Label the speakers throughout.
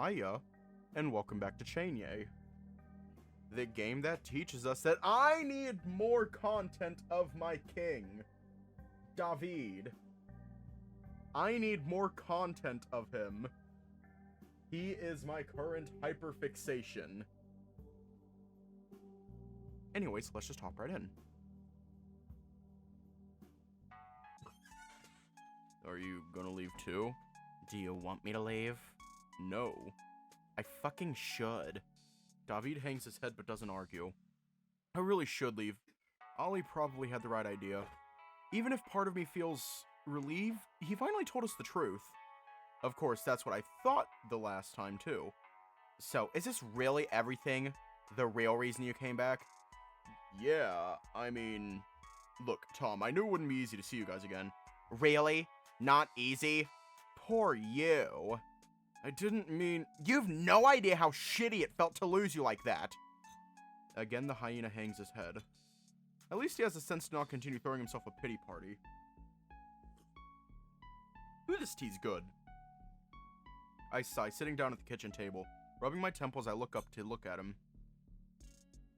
Speaker 1: Hiya, and welcome back to Cienie, the game that teaches us that I need more content of my king, David. I need more content of him. He is my current hyperfixation. Anyways, let's just hop right in. Are you gonna leave too?
Speaker 2: Do you want me to leave?
Speaker 1: No.
Speaker 2: I fucking should.
Speaker 1: David hangs his head but doesn't argue. I really should leave. Ollie probably had the right idea. Even if part of me feels relieved, he finally told us the truth. Of course, that's what I thought the last time too.
Speaker 2: So, is this really everything? The real reason you came back?
Speaker 1: Yeah, I mean... Look, Tom, I knew it wouldn't be easy to see you guys again.
Speaker 2: Really? Not easy?
Speaker 1: Poor you. I didn't mean...
Speaker 2: You've no idea how shitty it felt to lose you like that.
Speaker 1: Again, the hyena hangs his head. At least he has the sense to not continue throwing himself a pity party. Ooh, this tea's good. I sigh, sitting down at the kitchen table. Rubbing my temples, I look up to look at him.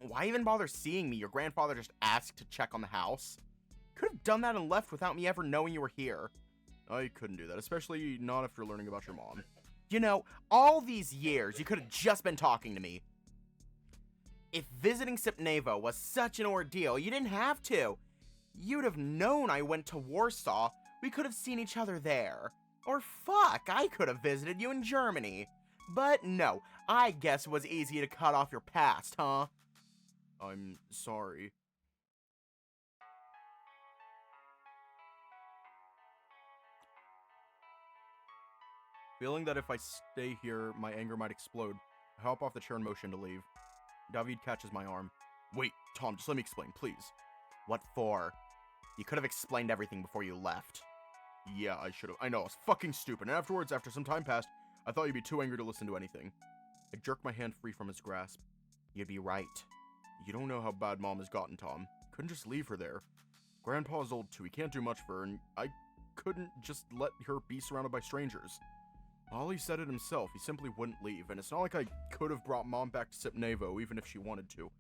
Speaker 2: Why even bother seeing me? Your grandfather just asked to check on the house. Could have done that and left without me ever knowing you were here.
Speaker 1: I couldn't do that, especially not after learning about your mom.
Speaker 2: You know, all these years, you could have just been talking to me. If visiting Sipnevo was such an ordeal, you didn't have to. You'd have known I went to Warsaw. We could have seen each other there. Or fuck, I could have visited you in Germany. But no, I guess it was easy to cut off your past, huh?
Speaker 1: I'm sorry. Feeling that if I stay here, my anger might explode, I hop off the chair and motion to leave. David catches my arm. Wait, Tom, just let me explain, please.
Speaker 2: What for? You could have explained everything before you left.
Speaker 1: Yeah, I should have. I know, I was fucking stupid, and afterwards, after some time passed, I thought you'd be too angry to listen to anything. I jerked my hand free from his grasp.
Speaker 2: You'd be right.
Speaker 1: You don't know how bad Mom has gotten, Tom. Couldn't just leave her there. Grandpa's old too, he can't do much for her, and I couldn't just let her be surrounded by strangers. Ollie said it himself, he simply wouldn't leave, and it's not like I could have brought Mom back to Sipnevo, even if she wanted to.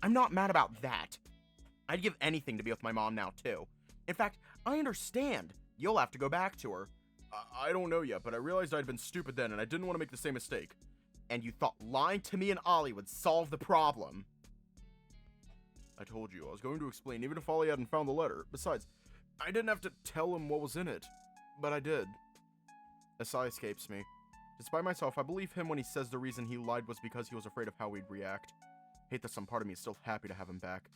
Speaker 2: I'm not mad about that. I'd give anything to be with my mom now, too. In fact, I understand. You'll have to go back to her.
Speaker 1: I don't know yet, but I realized I'd been stupid then, and I didn't want to make the same mistake.
Speaker 2: And you thought lying to me and Ollie would solve the problem.
Speaker 1: I told you, I was going to explain, even if Ollie hadn't found the letter. Besides, I didn't have to tell him what was in it. But I did. A sigh escapes me. Despite myself, I believe him when he says the reason he lied was because he was afraid of how we'd react. Hate that some part of me is still happy to have him back.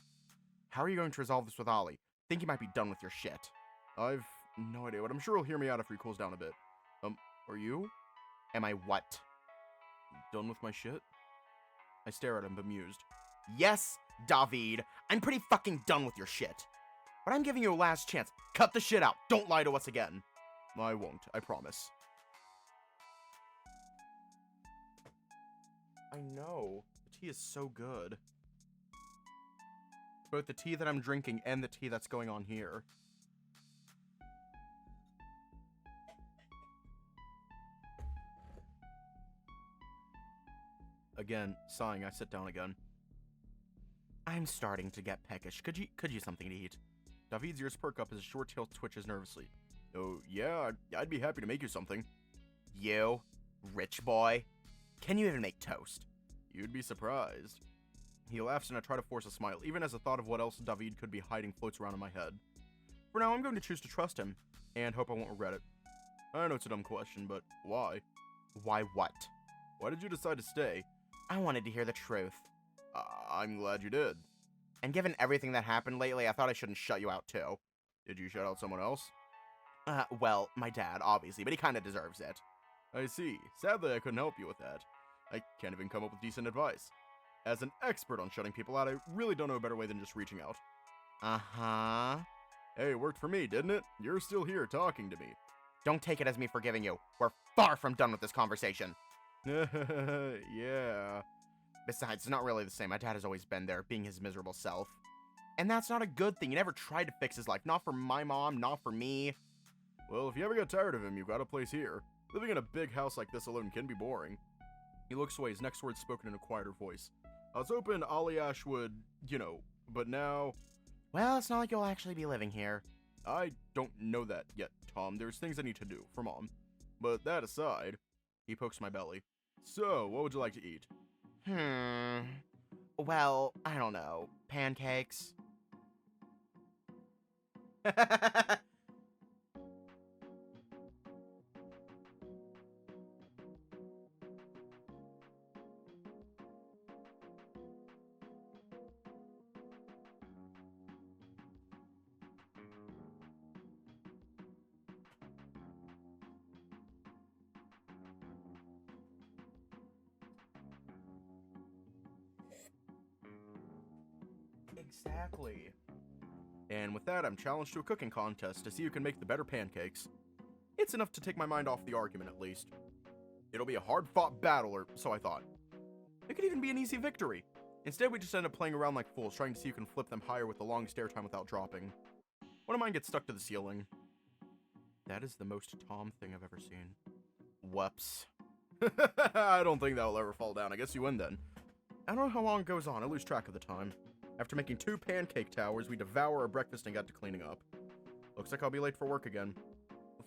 Speaker 2: How are you going to resolve this with Ollie? Think you might be done with your shit.
Speaker 1: I've no idea, but I'm sure he'll hear me out after he cools down a bit. Are you?
Speaker 2: Am I what?
Speaker 1: Done with my shit? I stare at him, bemused.
Speaker 2: Yes, David. I'm pretty fucking done with your shit. But I'm giving you a last chance. Cut the shit out. Don't lie to us again.
Speaker 1: I won't, I promise. I know. The tea is so good. Both the tea that I'm drinking and the tea that's going on here. Again, sighing, I sit down again.
Speaker 2: I'm starting to get peckish. Could you something to eat?
Speaker 1: David's ears perk up as his short tail twitches nervously. Oh, yeah, I'd be happy to make you something.
Speaker 2: You? Rich boy? Can you even make toast?
Speaker 1: You'd be surprised. He laughs and I try to force a smile, even as the thought of what else David could be hiding floats around in my head. For now, I'm going to choose to trust him, and hope I won't regret it. I know it's a dumb question, but why?
Speaker 2: Why what?
Speaker 1: Why did you decide to stay?
Speaker 2: I wanted to hear the truth.
Speaker 1: I'm glad you did.
Speaker 2: And given everything that happened lately, I thought I shouldn't shut you out too.
Speaker 1: Did you shut out someone else?
Speaker 2: Well, my dad, obviously, but he kinda deserves it.
Speaker 1: I see. Sadly, I couldn't help you with that. I can't even come up with decent advice. As an expert on shutting people out, I really don't know a better way than just reaching out.
Speaker 2: Uh-huh.
Speaker 1: Hey, it worked for me, didn't it? You're still here talking to me.
Speaker 2: Don't take it as me forgiving you. We're far from done with this conversation.
Speaker 1: Yeah.
Speaker 2: Besides, it's not really the same. My dad has always been there, being his miserable self. And that's not a good thing. He never tried to fix his life. Not for my mom, not for me.
Speaker 1: Well, if you ever get tired of him, you've got a place here. Living in a big house like this alone can be boring. He looks away, his next words spoken in a quieter voice. I was hoping Aliash would, but now...
Speaker 2: Well, it's not like you'll actually be living here.
Speaker 1: I don't know that yet, Tom. There's things I need to do for Mom. But that aside, he pokes my belly. So, what would you like to eat?
Speaker 2: Well, I don't know. Pancakes?
Speaker 1: Exactly. And with that, I'm challenged to a cooking contest to see who can make the better pancakes. It's enough to take my mind off the argument, at least. It'll be a hard-fought battle, or so I thought. It could even be an easy victory. Instead, we just end up playing around like fools, trying to see who can flip them higher with the longest airtime without dropping. One of mine gets stuck to the ceiling. That is the most Tom thing I've ever seen. Whoops. I don't think that'll ever fall down. I guess you win then. I don't know how long it goes on. I lose track of the time. After making 2 pancake towers, we devour our breakfast and got to cleaning up. Looks like I'll be late for work again.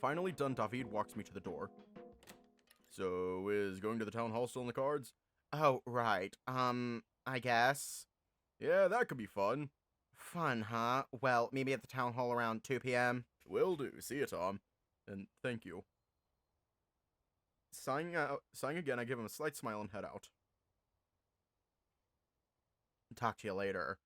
Speaker 1: Finally done, David walks me to the door. So, is going to the town hall still in the cards?
Speaker 2: Oh, right. I guess.
Speaker 1: Yeah, that could be fun.
Speaker 2: Fun, huh? Well, maybe at the town hall around 2 p.m.
Speaker 1: Will do. See you, Tom. And thank you. Sighing again, I give him a slight smile and head out.
Speaker 2: Talk to you later.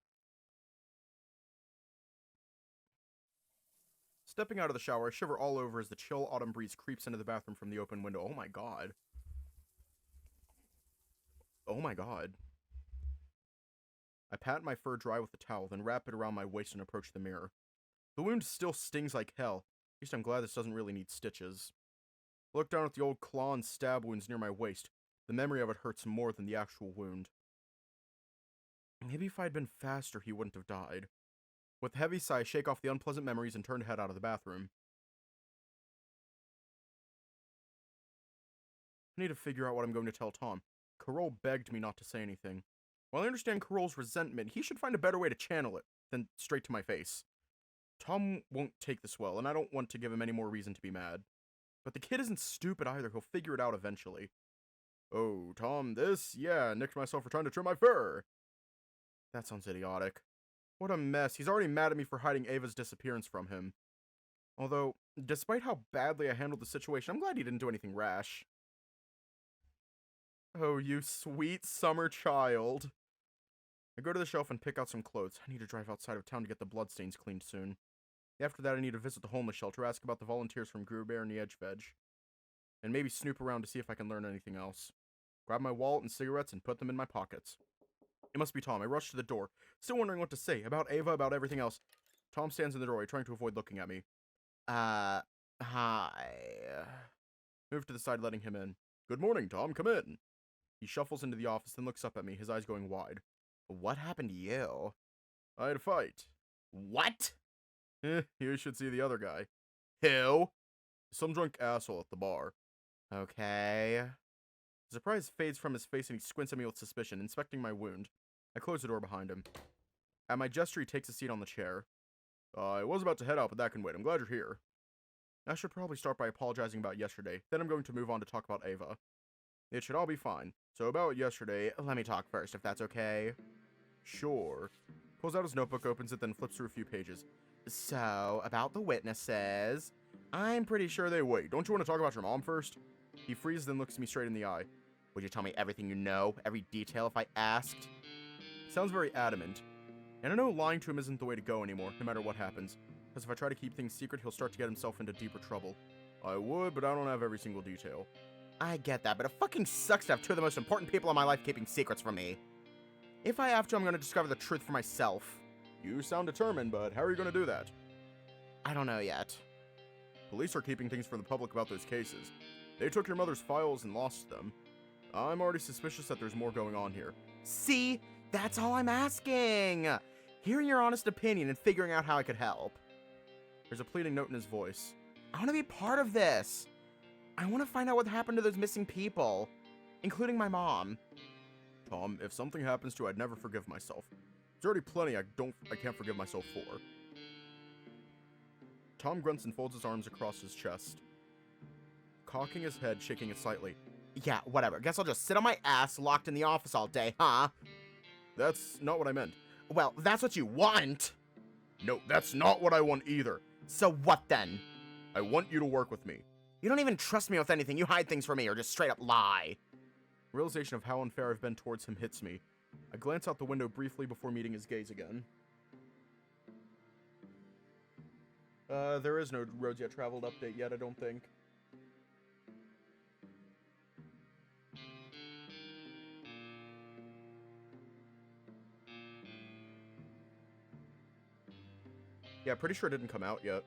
Speaker 1: Stepping out of the shower, I shiver all over as the chill autumn breeze creeps into the bathroom from the open window. Oh my god. Oh my god. I pat my fur dry with a towel, then wrap it around my waist and approach the mirror. The wound still stings like hell. At least I'm glad this doesn't really need stitches. I look down at the old claw and stab wounds near my waist. The memory of it hurts more than the actual wound. Maybe if I'd been faster, he wouldn't have died. With a heavy sigh, I shake off the unpleasant memories and turn to head out of the bathroom. I need to figure out what I'm going to tell Tom. Carole begged me not to say anything. While I understand Carole's resentment, he should find a better way to channel it than straight to my face. Tom won't take this well, and I don't want to give him any more reason to be mad. But the kid isn't stupid either. He'll figure it out eventually. Oh, Tom, this? Yeah, nicked myself for trying to trim my fur. That sounds idiotic. What a mess. He's already mad at me for hiding Ava's disappearance from him. Although, despite how badly I handled the situation, I'm glad he didn't do anything rash. Oh, you sweet summer child. I go to the shelf and pick out some clothes. I need to drive outside of town to get the bloodstains cleaned soon. After that, I need to visit the homeless shelter, ask about the volunteers from Grew Bear and the Edge Veg, and maybe snoop around to see if I can learn anything else. Grab my wallet and cigarettes and put them in my pockets. It must be Tom. I rush to the door, still wondering what to say, about Ava, about everything else. Tom stands in the doorway, trying to avoid looking at me.
Speaker 2: Hi.
Speaker 1: Move to the side, letting him in. Good morning, Tom. Come in. He shuffles into the office, then looks up at me, his eyes going wide.
Speaker 2: What happened to you?
Speaker 1: I had a fight.
Speaker 2: What?
Speaker 1: You should see the other guy. Who? Some drunk asshole at the bar.
Speaker 2: Okay.
Speaker 1: The surprise fades from his face and he squints at me with suspicion, inspecting my wound. I close the door behind him. At my gesture, he takes a seat on the chair. I was about to head out, but that can wait. I'm glad you're here. I should probably start by apologizing about yesterday. Then I'm going to move on to talk about Ava. It should all be fine. So about yesterday,
Speaker 2: Let me talk first, if that's okay.
Speaker 1: Sure. Pulls out his notebook, opens it, then flips through a few pages.
Speaker 2: So, about the witnesses,
Speaker 1: I'm pretty sure they wait. Don't you want to talk about your mom first? He freezes, then looks me straight in the eye.
Speaker 2: Would you tell me everything you know, every detail if I asked?
Speaker 1: Sounds very adamant. And I know lying to him isn't the way to go anymore, no matter what happens. Because if I try to keep things secret, he'll start to get himself into deeper trouble. I would, but I don't have every single detail.
Speaker 2: I get that, but it fucking sucks to have two of the most important people in my life keeping secrets from me. If I have to, I'm gonna discover the truth for myself.
Speaker 1: You sound determined, but how are you gonna do that?
Speaker 2: I don't know yet.
Speaker 1: Police are keeping things from the public about those cases. They took your mother's files and lost them. I'm already suspicious that there's more going on here.
Speaker 2: See? That's all I'm asking! Hearing your honest opinion and figuring out how I could help.
Speaker 1: There's a pleading note in his voice.
Speaker 2: I want to be part of this. I want to find out what happened to those missing people. including my mom.
Speaker 1: Tom, if something happens to you, I'd never forgive myself. There's already plenty I can't forgive myself for. Tom grunts and folds his arms across his chest, cocking his head, shaking it slightly.
Speaker 2: Yeah, whatever. Guess I'll just sit on my ass locked in the office all day, huh?
Speaker 1: That's not what I meant.
Speaker 2: Well, that's what you want.
Speaker 1: No, that's not what I want either.
Speaker 2: So what then?
Speaker 1: I want you to work with me.
Speaker 2: You don't even trust me with anything. You hide things from me or just straight up lie.
Speaker 1: Realization of how unfair I've been towards him hits me. I glance out the window briefly before meeting his gaze again. There is no roads yet traveled update yet, I don't think. Yeah, pretty sure it didn't come out yet.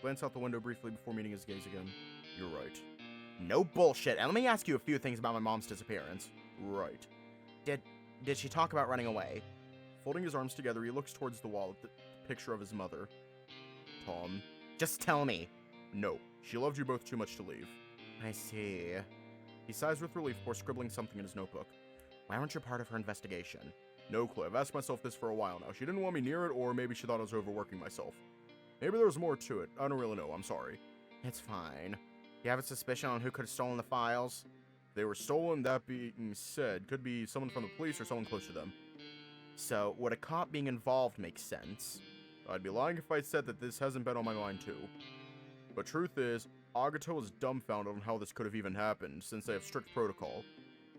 Speaker 1: Glance out the window briefly before meeting his gaze again. You're right.
Speaker 2: No bullshit. And let me ask you a few things about my mom's disappearance.
Speaker 1: Right.
Speaker 2: Did she talk about running away?
Speaker 1: Folding his arms together, he looks towards the wall at the picture of his mother. Tom.
Speaker 2: Just tell me.
Speaker 1: No. She loved you both too much to leave.
Speaker 2: I see.
Speaker 1: He sighs with relief before scribbling something in his notebook.
Speaker 2: Why weren't you part of her investigation?
Speaker 1: No clue. I've asked myself this for a while now. She didn't want me near it, or maybe she thought I was overworking myself. Maybe there was more to it. I don't really know. I'm sorry.
Speaker 2: It's fine. You have a suspicion on who could have stolen the files?
Speaker 1: They were stolen, that being said. Could be someone from the police or someone close to them.
Speaker 2: So, would a cop being involved make sense?
Speaker 1: I'd be lying if I said that this hasn't been on my mind too. But truth is, Agata was dumbfounded on how this could have even happened, since they have strict protocol.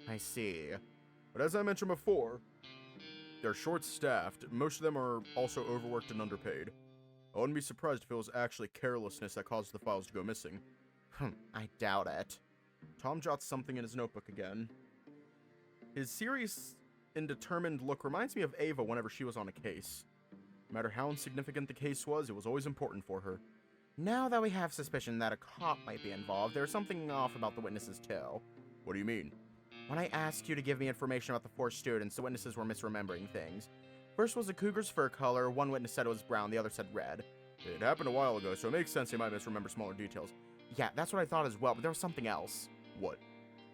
Speaker 2: I see.
Speaker 1: But as I mentioned before, they're short-staffed. Most of them are also overworked and underpaid. I wouldn't be surprised if it was actually carelessness that caused the files to go missing.
Speaker 2: I doubt it.
Speaker 1: Tom jots something in his notebook again. His serious and determined look reminds me of Ava whenever she was on a case. No matter how insignificant the case was, it was always important for her.
Speaker 2: Now that we have suspicion that a cop might be involved, there's something off about the witnesses too.
Speaker 1: What do you mean?
Speaker 2: When I asked you to give me information about the 4 students, the witnesses were misremembering things. First was a cougar's fur color, one witness said it was brown, the other said red.
Speaker 1: It happened a while ago, so it makes sense they might misremember smaller details.
Speaker 2: Yeah, that's what I thought as well, but there was something else.
Speaker 1: What?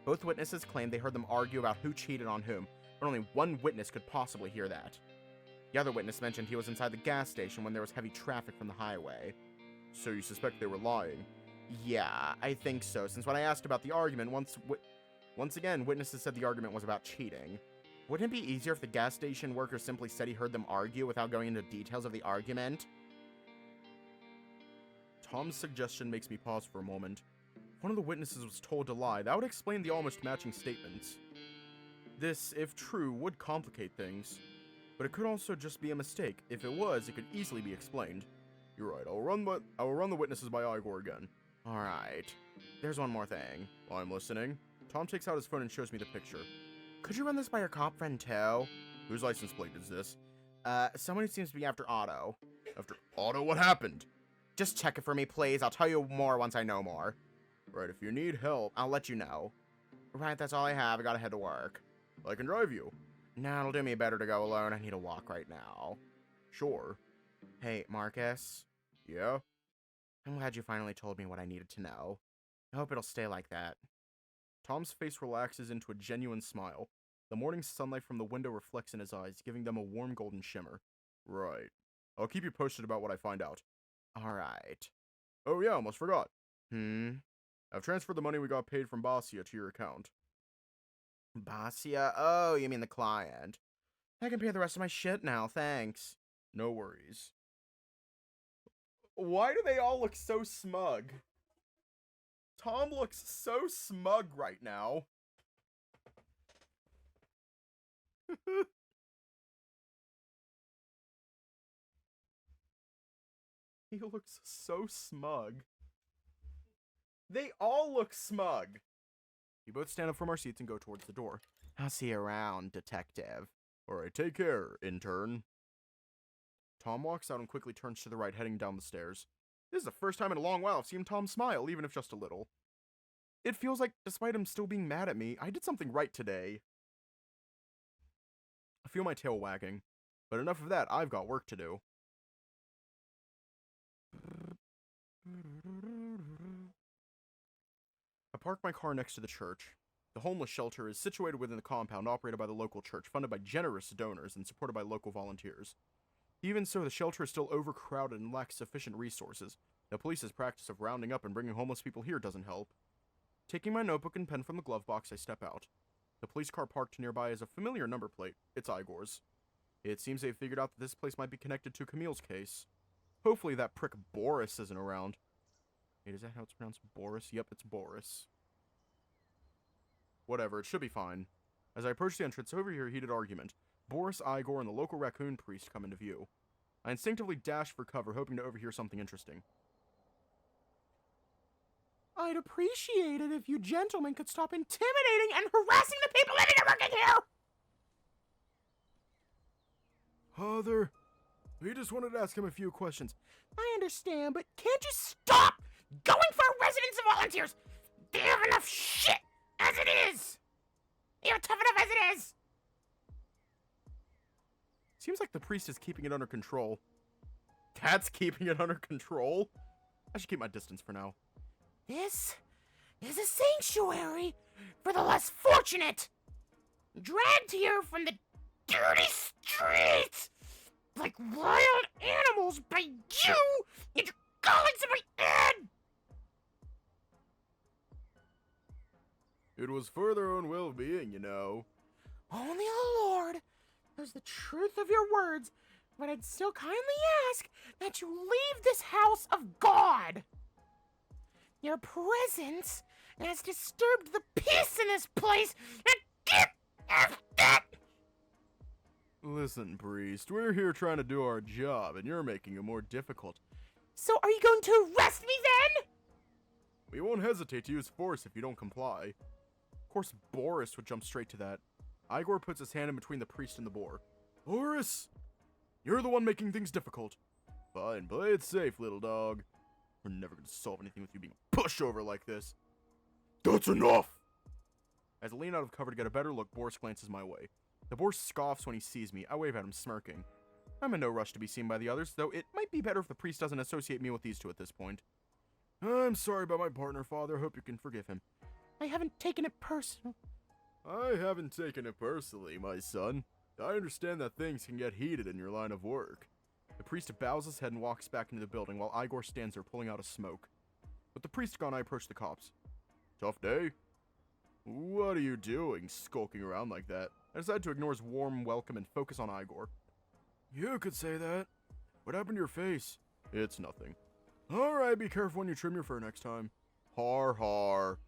Speaker 2: Both witnesses claimed they heard them argue about who cheated on whom, but only one witness could possibly hear that. The other witness mentioned he was inside the gas station when there was heavy traffic from the highway.
Speaker 1: So you suspect they were lying?
Speaker 2: Yeah, I think so, since when I asked about the argument, once again, witnesses said the argument was about cheating. Wouldn't it be easier if the gas station worker simply said he heard them argue without going into details of the argument?
Speaker 1: Tom's suggestion makes me pause for a moment. If one of the witnesses was told to lie, that would explain the almost matching statements. This, if true, would complicate things. But it could also just be a mistake. If it was, it could easily be explained. You're right, I will run the witnesses by Igor again.
Speaker 2: Alright. There's one more thing.
Speaker 1: I'm listening. Tom takes out his phone and shows me the picture.
Speaker 2: Could you run this by your cop friend too?
Speaker 1: Whose license plate is this?
Speaker 2: Someone who seems to be after Otto.
Speaker 1: After Otto? What happened?
Speaker 2: Just check it for me, please. I'll tell you more once I know more.
Speaker 1: Right, if you need help,
Speaker 2: I'll let you know. Right, that's all I have. I gotta head to work.
Speaker 1: I can drive you.
Speaker 2: Nah, it'll do me better to go alone. I need to walk right now.
Speaker 1: Sure.
Speaker 2: Hey, Marcus.
Speaker 1: Yeah?
Speaker 2: I'm glad you finally told me what I needed to know. I hope it'll stay like that.
Speaker 1: Tom's face relaxes into a genuine smile. The morning sunlight from the window reflects in his eyes, giving them a warm golden shimmer. Right. I'll keep you posted about what I find out.
Speaker 2: Alright.
Speaker 1: Oh yeah, almost forgot. I've transferred the money we got paid from Basia to your account.
Speaker 2: Basia? Oh, you mean the client. I can pay the rest of my shit now, thanks.
Speaker 1: No worries. Why do they all look so smug? Tom looks so smug right now. He looks so smug. They all look smug. We both stand up from our seats and go towards the door.
Speaker 2: I'll see you around, detective.
Speaker 1: Alright, take care, intern. Tom walks out and quickly turns to the right, heading down the stairs. This is the first time in a long while I've seen Tom smile, even if just a little. It feels like, despite him still being mad at me, I did something right today. I feel my tail wagging. But enough of that, I've got work to do. I park my car next to the church. The homeless shelter is situated within the compound operated by the local church, funded by generous donors and supported by local volunteers. Even so, the shelter is still overcrowded and lacks sufficient resources. The police's practice of rounding up and bringing homeless people here doesn't help. Taking my notebook and pen from the glove box, I step out. The police car parked nearby has a familiar number plate. It's Igor's. It seems they've figured out that this place might be connected to Camille's case. Hopefully that prick Boris isn't around. Wait, is that how it's pronounced? Boris? Yep, it's Boris. Whatever, it should be fine. As I approach the entrance, over here, heated argument. Boris, Igor, and the local raccoon priest come into view. I instinctively dash for cover, hoping to overhear something interesting.
Speaker 2: I'd appreciate it if you gentlemen could stop intimidating and harassing the people living and working here!
Speaker 1: Father, we just wanted to ask him a few questions.
Speaker 2: I understand, but can't you stop going for residents and volunteers? They have enough shit as it is! You're tough enough as it is!
Speaker 1: Seems like the priest is keeping it under control. That's keeping it under control? I should keep my distance for now.
Speaker 2: This is a sanctuary for the less fortunate, dragged here from the dirty streets like wild animals by you and your colleagues in my head.
Speaker 1: It was for their own well-being, you know.
Speaker 2: Only the Lord knows the truth of your words, but I'd still kindly ask that you leave this house of God. Your presence has disturbed the peace in this place, and get out!
Speaker 1: Listen, priest, we're here trying to do our job, and you're making it more difficult.
Speaker 2: So are you going to arrest me then?
Speaker 1: We won't hesitate to use force if you don't comply. Of course, Boris would jump straight to that. Igor puts his hand in between the priest and the boar. Boris! You're the one making things difficult. Fine, play it safe, little dog. We're never going to solve anything with you being pushed over like this. That's enough! As I lean out of cover to get a better look, Boris glances my way. The boar scoffs when he sees me. I wave at him, smirking. I'm in no rush to be seen by the others, though it might be better if the priest doesn't associate me with these two at this point. I'm sorry about my partner, Father. Hope you can forgive him.
Speaker 2: I haven't taken it personal.
Speaker 1: I haven't taken it personally, my son. I understand that things can get heated in your line of work. The priest bows his head and walks back into the building while Igor stands there pulling out a smoke. With the priest gone, I approach the cops. Tough day? What are you doing, skulking around like that? I decide to ignore his warm welcome and focus on Igor. You could say that. What happened to your face? It's nothing. Alright, be careful when you trim your fur next time. Har har.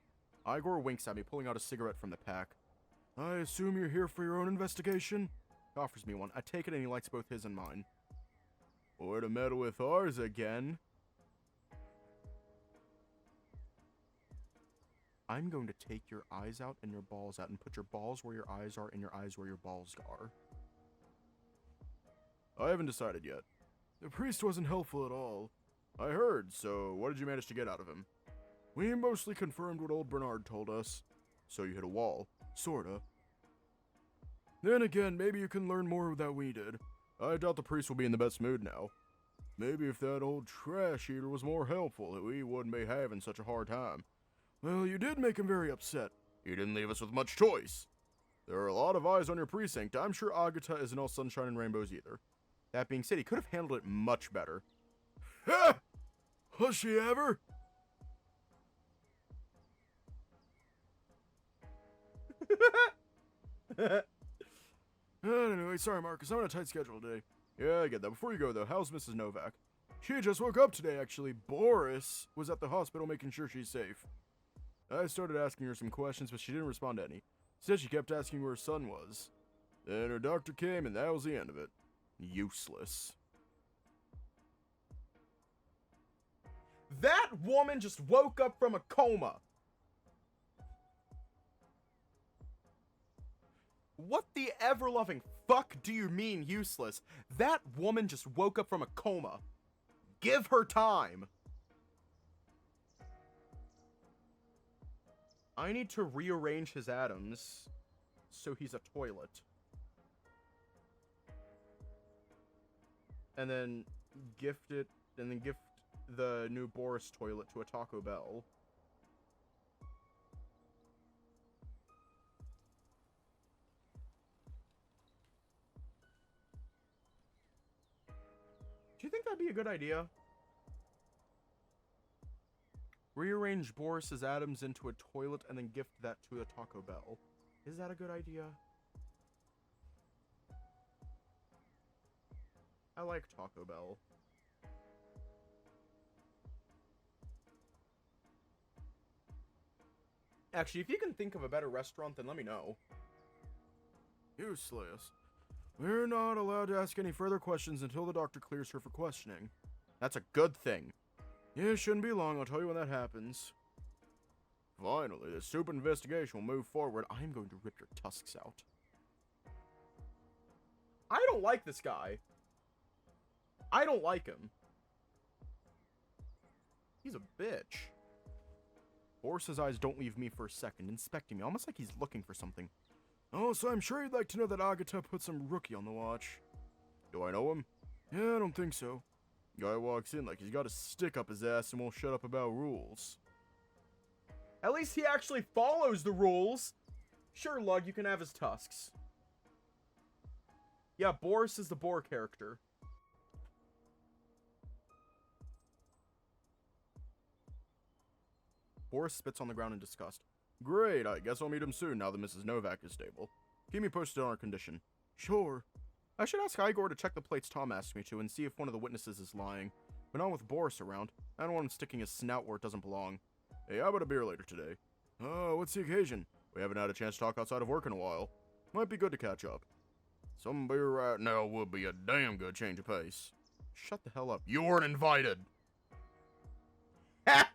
Speaker 1: Igor winks at me, pulling out a cigarette from the pack. I assume you're here for your own investigation? He offers me one. I take it and he likes both his and mine. Or to meddle with ours again. I'm going to take your eyes out and your balls out and put your balls where your eyes are and your eyes where your balls are. I haven't decided yet. The priest wasn't helpful at all. I heard, so what did you manage to get out of him? We mostly confirmed what old Bernard told us. So you hit a wall. Sorta. Then again, maybe you can learn more than we did. I doubt the priest will be in the best mood now. Maybe if that old trash eater was more helpful, we wouldn't be having such a hard time. Well, you did make him very upset. You didn't leave us with much choice. There are a lot of eyes on your precinct. I'm sure Agata isn't all sunshine and rainbows either. That being said, he could have handled it much better. Ha! Was she ever? Anyway, sorry, Marcus. I'm on a tight schedule today. Yeah, I get that. Before you go, though, how's Mrs. Novak? She just woke up today, actually. Boris was at the hospital making sure she's safe. I started asking her some questions, but she didn't respond to any. Instead, she kept asking where her son was. Then her doctor came, and that was the end of it. Useless. That woman just woke up from a coma. What the ever-loving fuck do you mean useless? That woman just woke up from a coma. Give her time. I need to rearrange his atoms so he's a toilet. And then gift the new Boris toilet to a Taco Bell. Do you think that'd be a good idea? Rearrange Boris's atoms into a toilet and then gift that to a Taco Bell. Is that a good idea? I like Taco Bell. Actually, if you can think of a better restaurant, then let me know. Useless. We're not allowed to ask any further questions until the doctor clears her for questioning. That's a good thing. Yeah, it shouldn't be long. I'll tell you when that happens. Finally, the stupid investigation will move forward. I'm going to rip your tusks out. I don't like this guy. I don't like him. He's a bitch. Boris's eyes don't leave me for a second, inspecting me, almost like he's looking for something. Oh, so I'm sure you'd like to know that Agata put some rookie on the watch. Do I know him? Yeah, I don't think so. Guy walks in like he's got a stick up his ass and won't shut up about rules. At least he actually follows the rules. Sure, Lug, you can have his tusks. Yeah, Boris is the boar character. Boris spits on the ground in disgust. Great, I guess I'll meet him soon now that Mrs. Novak is stable. Keep me posted on our condition. Sure. I should ask Igor to check the plates Tom asked me to and see if one of the witnesses is lying. But not with Boris around. I don't want him sticking his snout where it doesn't belong. Hey, how about a beer later today? Oh, what's the occasion? We haven't had a chance to talk outside of work in a while. Might be good to catch up. Some beer right now would be a damn good change of pace. Shut the hell up. You weren't invited! Ha!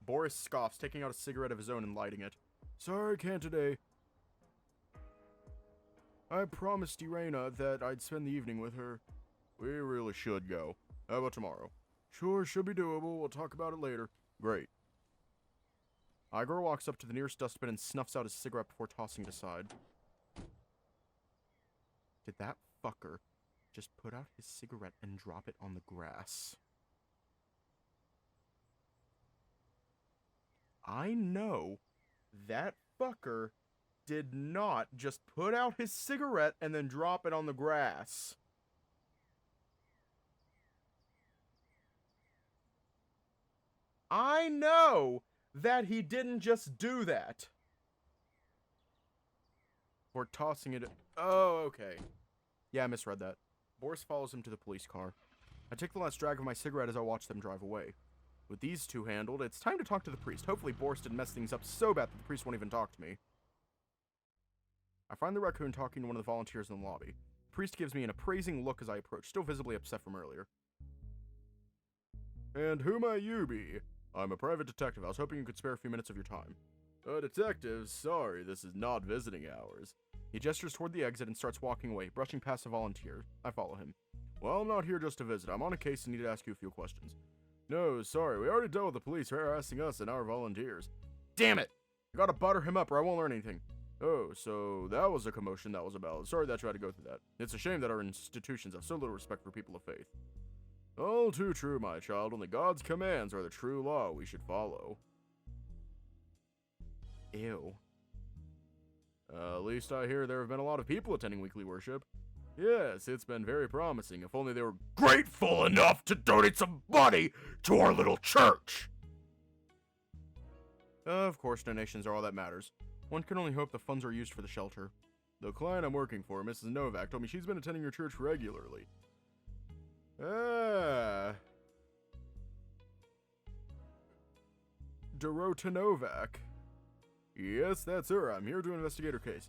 Speaker 1: Boris scoffs, taking out a cigarette of his own and lighting it. Sorry, can't today. I promised Irena that I'd spend the evening with her. We really should go. How about tomorrow? Sure, should be doable. We'll talk about it later. Great. Igor walks up to the nearest dustbin and snuffs out his cigarette before tossing it aside. Did that fucker just put out his cigarette and drop it on the grass? I know that fucker did not just put out his cigarette and then drop it on the grass. I know that he didn't just do that. Or tossing it. Oh, okay. Yeah, I misread that. Boris follows him to the police car. I take the last drag of my cigarette as I watch them drive away. With these two handled, it's time to talk to the priest. Hopefully Boris didn't mess things up so bad that the priest won't even talk to me. I find the raccoon talking to one of the volunteers in the lobby. The priest gives me an appraising look as I approach, still visibly upset from earlier. And who might you be? I'm a private detective. I was hoping you could spare a few minutes of your time. Detective, sorry, this is not visiting hours. He gestures toward the exit and starts walking away, brushing past the volunteer. I follow him. Well, I'm not here just to visit. I'm on a case and need to ask you a few questions. No, sorry, we already dealt with the police harassing us and our volunteers. Damn it! I gotta butter him up or I won't learn anything. Oh, so that was a commotion that was about. Sorry that you had to go through that. It's a shame that our institutions have so little respect for people of faith. All too true, my child. Only God's commands are the true law we should follow. Ew. At least I hear there have been a lot of people attending weekly worship. Yes, it's been very promising. If only they were grateful enough to donate some money to our little church. Of course, donations are all that matters. One can only hope the funds are used for the shelter. The client I'm working for, Mrs. Novak, told me she's been attending your church regularly. Dorota Novak. Yes, that's her. I'm here to investigate her case.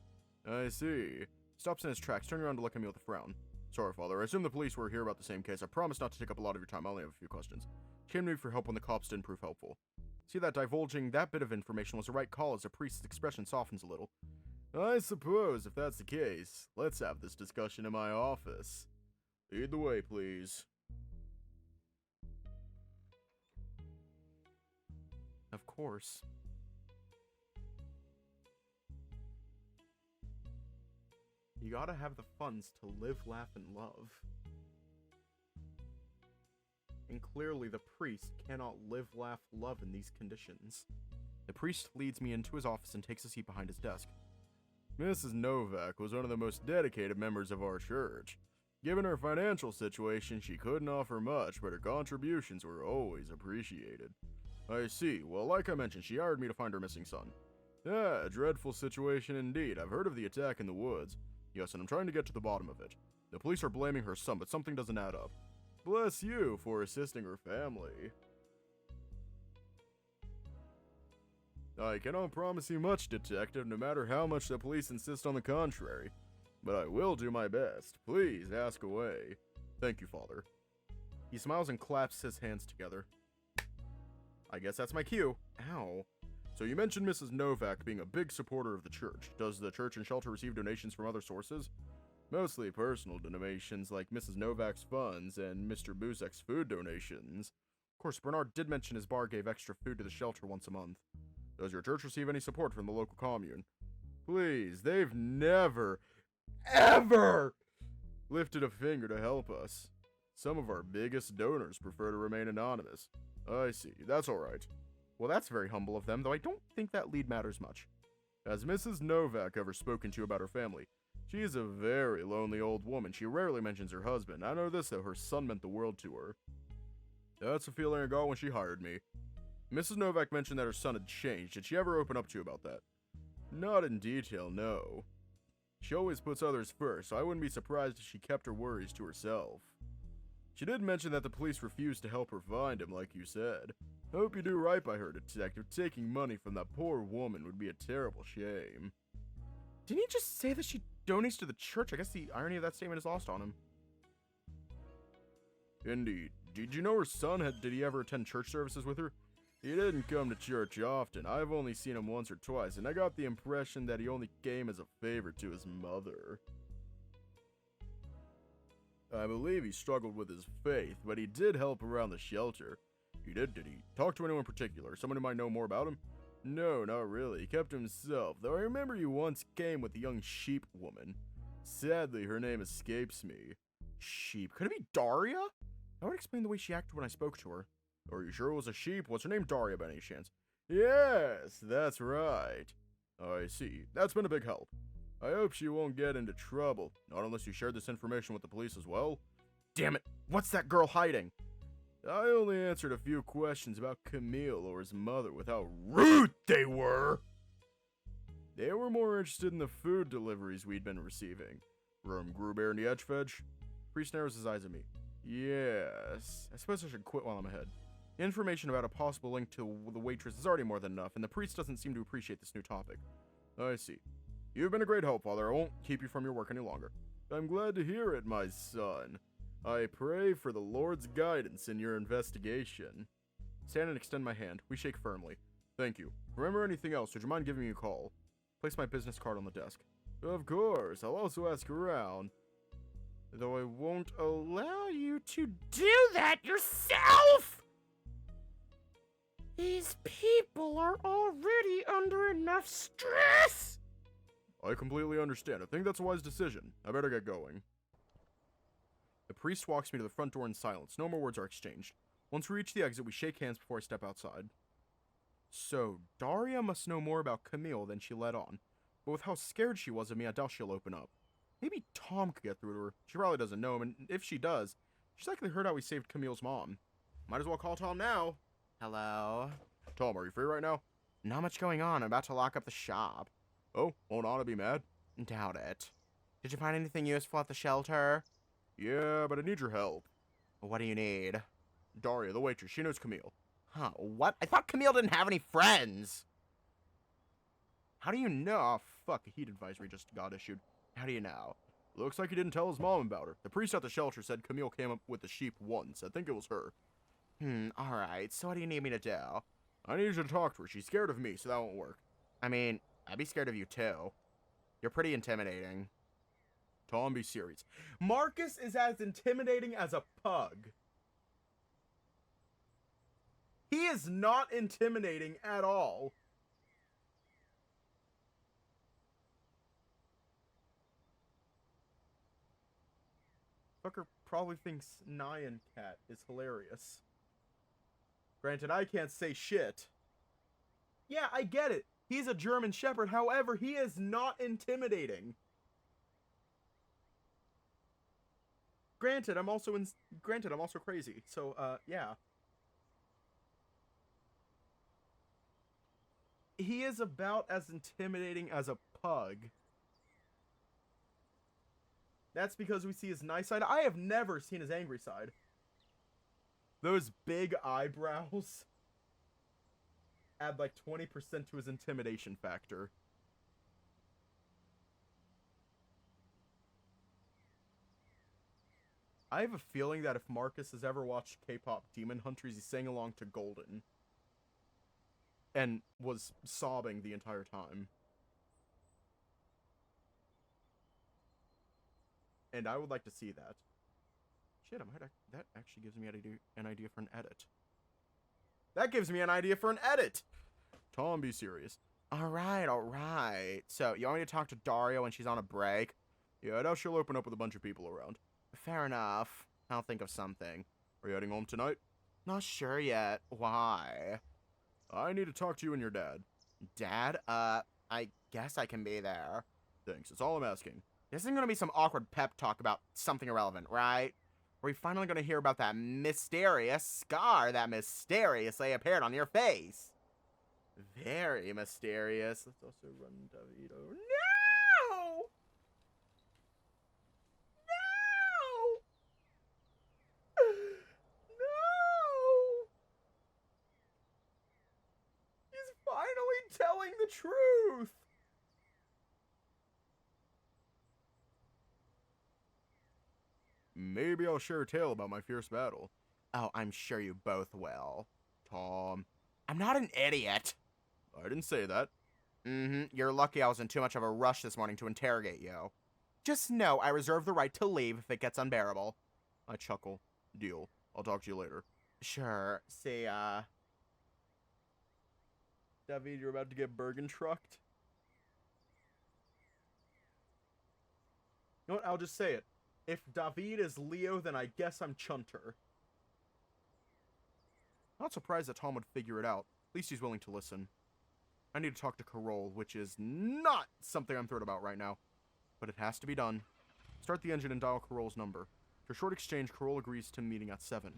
Speaker 1: I see. Stops in his tracks, turning around to look at me with a frown. Sorry, Father. I assume the police were here about the same case. I promise not to take up a lot of your time. I only have a few questions. Came to me for help when the cops didn't prove helpful. See that divulging that bit of information was the right call as the priest's expression softens a little. I suppose, if that's the case, let's have this discussion in my office. Lead the way, please. Of course. You gotta have the funds to live, laugh, and love. And clearly the priest cannot live, laugh, love in these conditions. The priest leads me into his office and takes a seat behind his desk. Mrs. Novak was one of the most dedicated members of our church. Given her financial situation, she couldn't offer much, but her contributions were always appreciated. I see. Well, like I mentioned, she hired me to find her missing son. Yeah, a dreadful situation indeed. I've heard of the attack in the woods. Yes, and I'm trying to get to the bottom of it. The police are blaming her son, but something doesn't add up. Bless you for assisting her family. I cannot promise you much, Detective, no matter how much the police insist on the contrary. But I will do my best. Please, ask away. Thank you, Father. He smiles and claps his hands together. I guess that's my cue. Ow. So you mentioned Mrs. Novak being a big supporter of the church. Does the church and shelter receive donations from other sources? Mostly personal donations like Mrs. Novak's funds and Mr. Buzek's food donations. Of course, Bernard did mention his bar gave extra food to the shelter once a month. Does your church receive any support from the local commune? Please, they've never, ever lifted a finger to help us. Some of our biggest donors prefer to remain anonymous. I see, that's alright. Well, that's very humble of them, though I don't think that lead matters much. Has Mrs. Novak ever spoken to you about her family? She is a very lonely old woman. She rarely mentions her husband. I know this, though. Her son meant the world to her. That's a feeling I got when she hired me. Mrs. Novak mentioned that her son had changed. Did she ever open up to you about that? Not in detail, no. She always puts others first, so I wouldn't be surprised if she kept her worries to herself. She did mention that the police refused to help her find him, like you said. Hope you do right by her, Detective. Taking money from that poor woman would be a terrible shame. Didn't he just say that she donates to the church? I guess the irony of that statement is lost on him. Indeed. Did you know her son did he ever attend church services with her? He didn't come to church often. I've only seen him once or twice, and I got the impression that he only came as a favor to his mother. I believe he struggled with his faith, but he did help around the shelter. He did he? Talk to anyone in particular? Someone who might know more about him? No, not really. He kept to himself, though I remember he once came with a young sheep woman. Sadly, her name escapes me. Sheep? Could it be Daria? That would explain the way she acted when I spoke to her. Are you sure it was a sheep? Was her name Daria by any chance? Yes, that's right. I see. That's been a big help. I hope she won't get into trouble, not unless you shared this information with the police as well. Damn it, what's that girl hiding? I only answered a few questions about Camille or his mother with how rude they were. They were more interested in the food deliveries we'd been receiving. Rome Gruber and the Etchfedge? Priest narrows his eyes at me. Yes, I suppose I should quit while I'm ahead. Information about a possible link to the waitress is already more than enough, and the priest doesn't seem to appreciate this new topic. I see. You've been a great help, Father. I won't keep you from your work any longer. I'm glad to hear it, my son. I pray for the Lord's guidance in your investigation. Stand and extend my hand. We shake firmly. Thank you. Remember anything else, would you mind giving me a call? Place my business card on the desk. Of course. I'll also ask around. Though I won't allow you to do that yourself! These people are already under enough stress! I completely understand. I think that's a wise decision. I better get going. The priest walks me to the front door in silence. No more words are exchanged. Once we reach the exit, we shake hands before I step outside. So, Daria must know more about Camille than she let on. But with how scared she was of me, I doubt she'll open up. Maybe Tom could get through to her. She probably doesn't know him, and if she does, she's likely heard how we saved Camille's mom. Might as well call Tom now. Hello? Tom, are you free right now? Not much going on. I'm about to lock up the shop. Oh, won't Anna be mad? Doubt it. Did you find anything useful at the shelter? Yeah, but I need your help. What do you need? Daria, the waitress. She knows Camille. Huh, what? I thought Camille didn't have any friends. How do you know? Oh, fuck, a heat advisory just got issued. How do you know? Looks like he didn't tell his mom about her. The priest at the shelter said Camille came up with the sheep once. I think it was her. Alright, so what do you need me to do? I need you to talk to her. She's scared of me, so that won't work. I mean, I'd be scared of you too. You're pretty intimidating. Tom, be serious. Marcus is as intimidating as a pug. He is not intimidating at all. Fucker probably thinks Nyan Cat is hilarious. Granted, I can't say shit. Yeah, I get it. He's a German Shepherd, however, he is not intimidating. Granted, I'm also crazy. So, yeah. He is about as intimidating as a pug. That's because we see his nice side. I have never seen his angry side. Those big eyebrows add like 20% to his intimidation factor. I have a feeling that if Marcus has ever watched K-pop Demon Hunters, he sang along to Golden. And was sobbing the entire time. And I would like to see that. Shit, that actually gives me an idea for an edit. That gives me an idea for an edit! Tom, be serious. Alright. So, you want me to talk to Dario when she's on a break? Yeah, I doubt she'll open up with a bunch of people around. Fair enough. I'll think of something. Are you heading home tonight? Not sure yet. Why? I need to talk to you and your dad. Dad? I guess I can be there. Thanks, that's all I'm asking. This isn't gonna be some awkward pep talk about something irrelevant, right? Are we finally gonna hear about that mysterious scar that mysteriously appeared on your face? Very mysterious. Let's also run Davide. No! No! He's finally telling the truth! Maybe I'll share a tale about my fierce battle. Oh, I'm sure you both will. Tom. I'm not an idiot. I didn't say that. You're lucky I was in too much of a rush this morning to interrogate you. Just know I reserve the right to leave if it gets unbearable. I chuckle. Deal. I'll talk to you later. Sure. See, David, you're about to get Bergen trucked. You know what? I'll just say it. If David is Leo, then I guess I'm Chunter. Not surprised that Tom would figure it out. At least he's willing to listen. I need to talk to Carole, which is not something I'm thrilled about right now. But it has to be done. Start the engine and dial Carole's number. After a short exchange, Carole agrees to meeting at 7.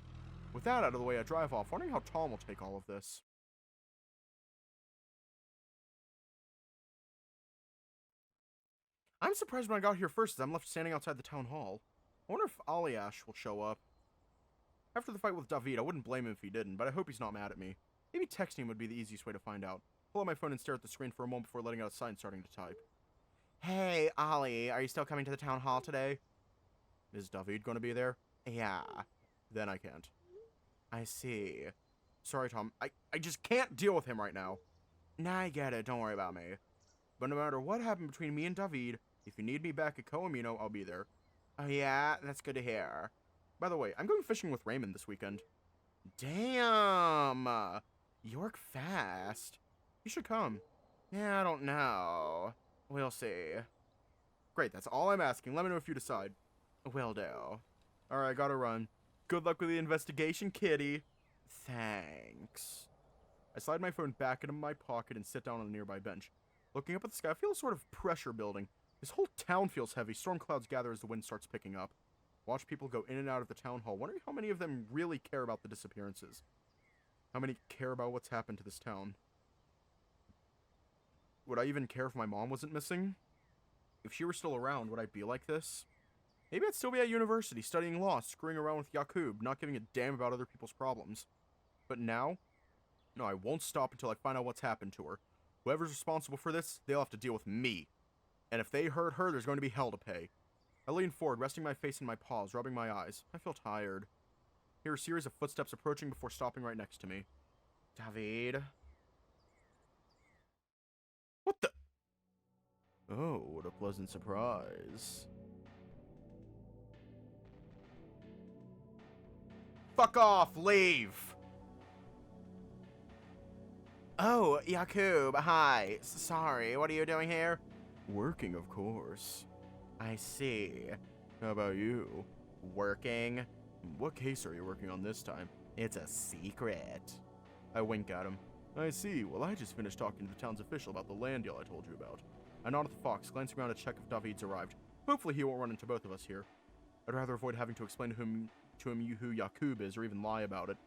Speaker 1: With that out of the way, I drive off, wondering how Tom will take all of this. I'm surprised when I got here first, as I'm left standing outside the town hall. I wonder if Aliash will show up. After the fight with David, I wouldn't blame him if he didn't, but I hope he's not mad at me. Maybe texting would be the easiest way to find out. Pull out my phone and stare at the screen for a moment before letting out a sigh and starting to type. Hey, Ollie, are you still coming to the town hall today? Is David going to be there? Yeah. Then I can't. I see. Sorry, Tom. I just can't deal with him right now. Nah, I get it. Don't worry about me. But no matter what happened between me and David, if you need me back at Koamino, I'll be there. Oh yeah? That's good to hear. By the way, I'm going fishing with Raymond this weekend. Damn! You work fast. You should come. Yeah, I don't know. We'll see. Great, that's all I'm asking. Let me know if you decide. Will do. Alright, gotta run. Good luck with the investigation, kitty. Thanks. I slide my phone back into my pocket and sit down on a nearby bench. Looking up at the sky, I feel a sort of pressure building. This whole town feels heavy. Storm clouds gather as the wind starts picking up. Watch people go in and out of the town hall, wondering how many of them really care about the disappearances. How many care about what's happened to this town? Would I even care if my mom wasn't missing? If she were still around, would I be like this? Maybe I'd still be at university, studying law, screwing around with Yakub, not giving a damn about other people's problems. But now? No, I won't stop until I find out what's happened to her. Whoever's responsible for this, they'll have to deal with me. And if they hurt her, there's going to be hell to pay. I lean forward, resting my face in my paws, rubbing my eyes. I feel tired. Hear a series of footsteps approaching before stopping right next to me. David? What the? Oh, what a pleasant surprise. Fuck off! Leave! Oh, Yakub, hi. Sorry, what are you doing here? Working, of course. I see. How about you? Working? What case are you working on this time? It's a secret. I wink at him. I see. Well, I just finished talking to the town's official about the land deal I told you about. I nod at the fox, glancing around to check if David's arrived. Hopefully he won't run into both of us here. I'd rather avoid having to explain to him who Yakub is or even lie about it.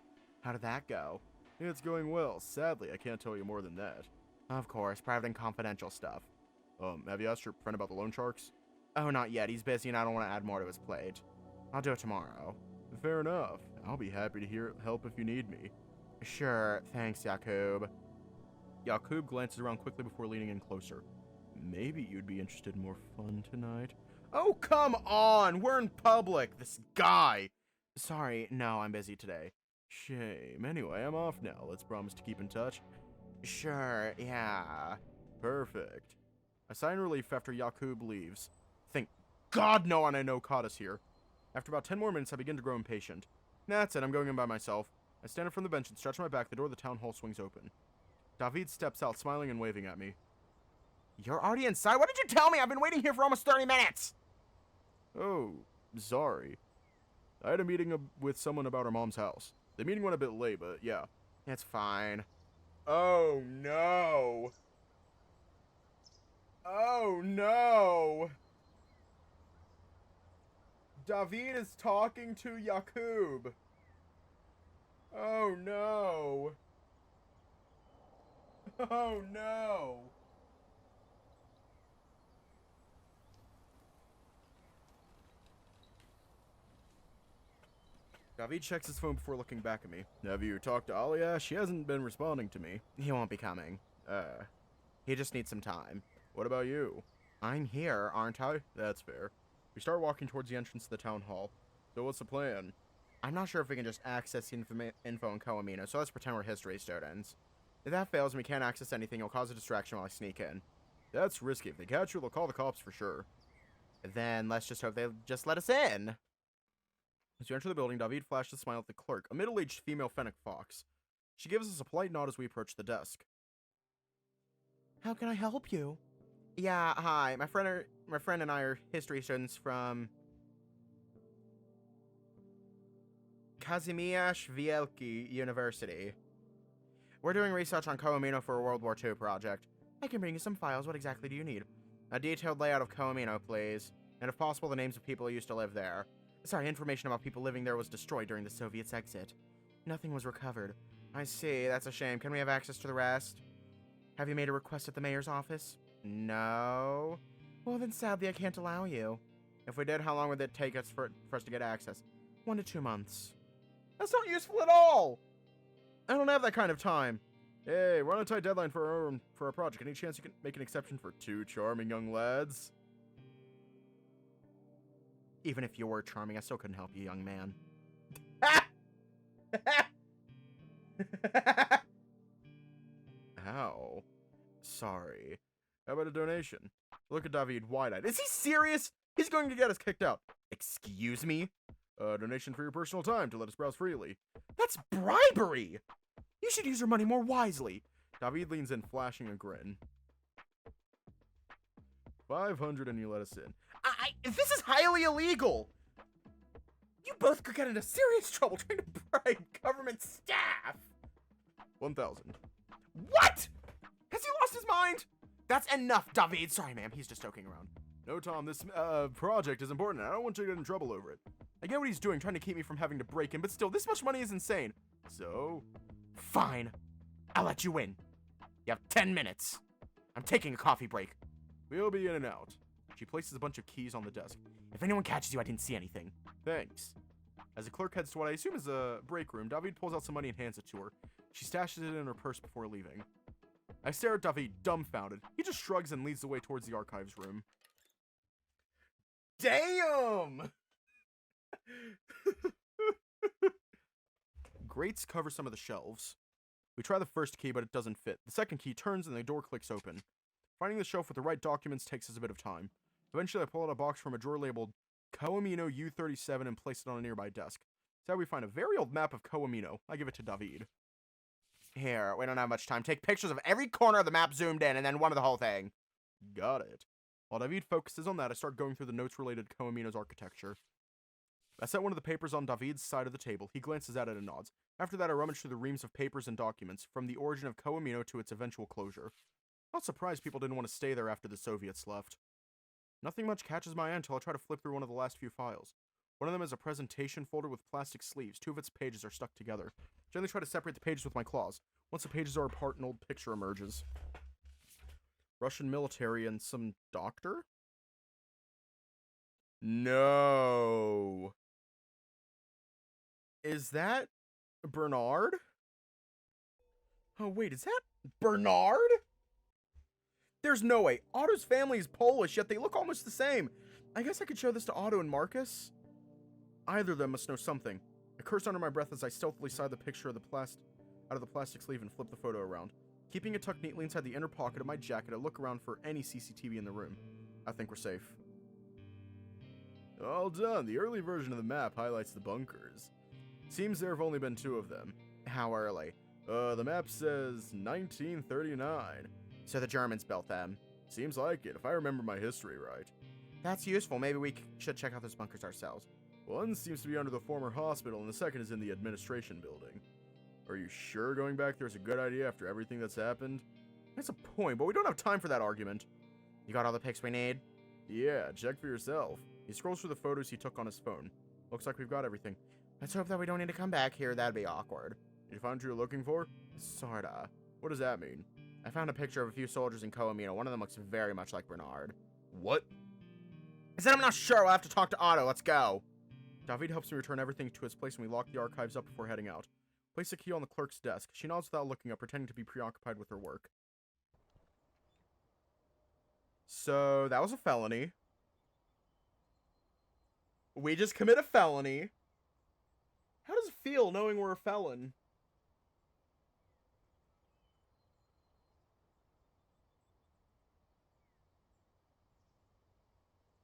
Speaker 2: How did that go?
Speaker 1: It's going well. Sadly, I can't tell you more than that.
Speaker 2: Of course, private and confidential stuff.
Speaker 1: Have you asked your friend about the loan sharks?
Speaker 2: Oh, not yet. He's busy and I don't want to add more to his plate. I'll do it tomorrow.
Speaker 1: Fair enough. I'll be happy to help if you need me.
Speaker 2: Sure, thanks, Yakub.
Speaker 1: Yakub glances around quickly before leaning in closer. Maybe you'd be interested in more fun tonight?
Speaker 2: Oh, come on! We're in public! This guy! Sorry, no, I'm busy today.
Speaker 1: Shame. Anyway, I'm off now. Let's promise to keep in touch.
Speaker 2: Sure, yeah.
Speaker 1: Perfect. I sigh in relief after Yakub leaves. Thank God no one I know caught us here. After about 10 more minutes, I begin to grow impatient. That's it, I'm going in by myself. I stand up from the bench and stretch my back. The door of the town hall swings open. David steps out, smiling and waving at me.
Speaker 2: You're already inside? What did you tell me? I've been waiting here for almost 30 minutes!
Speaker 1: Oh, sorry. I had a meeting with someone about our mom's house. The meeting went a bit late, but yeah.
Speaker 2: It's fine.
Speaker 1: Oh, no. Oh, no. David is talking to Yakub. Oh, no. Oh, no. David checks his phone before looking back at me. Have you talked to Alia? She hasn't been responding to me.
Speaker 2: He won't be coming. He just needs some time.
Speaker 1: What about you?
Speaker 2: I'm here, aren't I?
Speaker 1: That's fair. We start walking towards the entrance to the town hall. So what's the plan?
Speaker 2: I'm not sure if we can just access the info in Coamino, so let's pretend we're history students. If that fails and we can't access anything, it'll cause a distraction while I sneak in.
Speaker 1: That's risky. If they catch you, they'll call the cops for sure.
Speaker 2: Then let's just hope they'll just let us in.
Speaker 1: As we enter the building, David flashes a smile at the clerk, a middle-aged female fennec fox. She gives us a polite nod as we approach the desk.
Speaker 2: How can I help you? Yeah, hi. My friend and I are history students from Kazimierz Wielki University. We're doing research on Coamino for a World War II project. I can bring you some files. What exactly do you need? A detailed layout of Coamino, please. And if possible, the names of people who used to live there. Sorry, information about people living there was destroyed during the Soviets' exit. Nothing was recovered. I see, that's a shame. Can we have access to the rest? Have you made a request at the mayor's office? No. Well, then sadly I can't allow you. If we did, how long would it take us for us to get access? 1 to 2 months.
Speaker 1: That's not useful at all! I don't have that kind of time. Hey, we're on a tight deadline for our project. Any chance you can make an exception for 2 charming young lads?
Speaker 2: Even if you were charming, I still couldn't help you, young man.
Speaker 1: Ow. Sorry. How about a donation? Look at David wide-eyed. Is he serious? He's going to get us kicked out.
Speaker 2: Excuse me?
Speaker 1: A donation for your personal time to let us browse freely.
Speaker 2: That's bribery!
Speaker 1: You should use your money more wisely. David leans in, flashing a grin. 500 and you let us in.
Speaker 2: This is highly illegal! You both could get into serious trouble trying to bribe government staff!
Speaker 1: 1,000.
Speaker 2: What?! Has he lost his mind? That's enough, David. Sorry, ma'am. He's just joking around.
Speaker 1: No, Tom, this project is important. I don't want you to get in trouble over it. I get what he's doing, trying to keep me from having to break in, but still, this much money is insane. So?
Speaker 2: Fine. I'll let you in. You have 10 minutes. I'm taking a coffee break.
Speaker 1: We'll be in and out. She places a bunch of keys on the desk.
Speaker 2: If anyone catches you, I didn't see anything.
Speaker 1: Thanks. As the clerk heads to what I assume is a break room, David pulls out some money and hands it to her. She stashes it in her purse before leaving. I stare at David, dumbfounded. He just shrugs and leads the way towards the archives room.
Speaker 2: Damn!
Speaker 1: Grates cover some of the shelves. We try the first key, but it doesn't fit. The second key turns and the door clicks open. Finding the shelf with the right documents takes us a bit of time. Eventually, I pull out a box from a drawer labeled Coamino U-37 and place it on a nearby desk. So we find a very old map of Coamino. I give it to David.
Speaker 2: Here, we don't have much time. Take pictures of every corner of the map zoomed in, and then one of the whole thing.
Speaker 1: Got it. While David focuses on that, I start going through the notes related to Coamino's architecture. I set one of the papers on David's side of the table. He glances at it and nods. After that, I rummage through the reams of papers and documents, from the origin of Coamino to its eventual closure. Not surprised people didn't want to stay there after the Soviets left. Nothing much catches my eye until I try to flip through one of the last few files. One of them is a presentation folder with plastic sleeves. 2 of its pages are stuck together. Gently try to separate the pages with my claws. Once the pages are apart, an old picture emerges. Russian military and some doctor? No. Is that Bernard? Oh, wait, is that Bernard? There's no way. Otto's family is Polish, yet they look almost the same. I guess I could show this to Otto and Marcus. Either of them must know something. I cursed under my breath as I stealthily slide the picture of out of the plastic sleeve and flip the photo around. Keeping it tucked neatly inside the inner pocket of my jacket, I look around for any CCTV in the room. I think we're safe. All done. The early version of the map highlights the bunkers. Seems there have only been 2 of them. How early? The map says 1939.
Speaker 2: So the Germans built them.
Speaker 1: Seems like it, if I remember my history right.
Speaker 2: That's useful. Maybe we should check out those bunkers ourselves.
Speaker 1: One seems to be under the former hospital, and the second is in the administration building. Are you sure going back there is a good idea after everything that's happened? That's a point, but we don't have time for that argument.
Speaker 2: You got all the pics we need?
Speaker 1: Yeah, check for yourself. He scrolls through the photos he took on his phone. Looks like we've got everything.
Speaker 2: Let's hope that we don't need to come back here. That'd be awkward.
Speaker 1: Did you find what you're looking for?
Speaker 2: Sorta.
Speaker 1: What does that mean?
Speaker 2: I found a picture of a few soldiers in Coamino. One of them looks very much like Bernard.
Speaker 1: What?
Speaker 2: I said I'm not sure. We'll have to talk to Otto. Let's go.
Speaker 1: David helps me return everything to its place, and we lock the archives up before heading out. Place the key on the clerk's desk. She nods without looking up, pretending to be preoccupied with her work. So, that was a felony. We just commit a felony. How does it feel knowing we're a felon?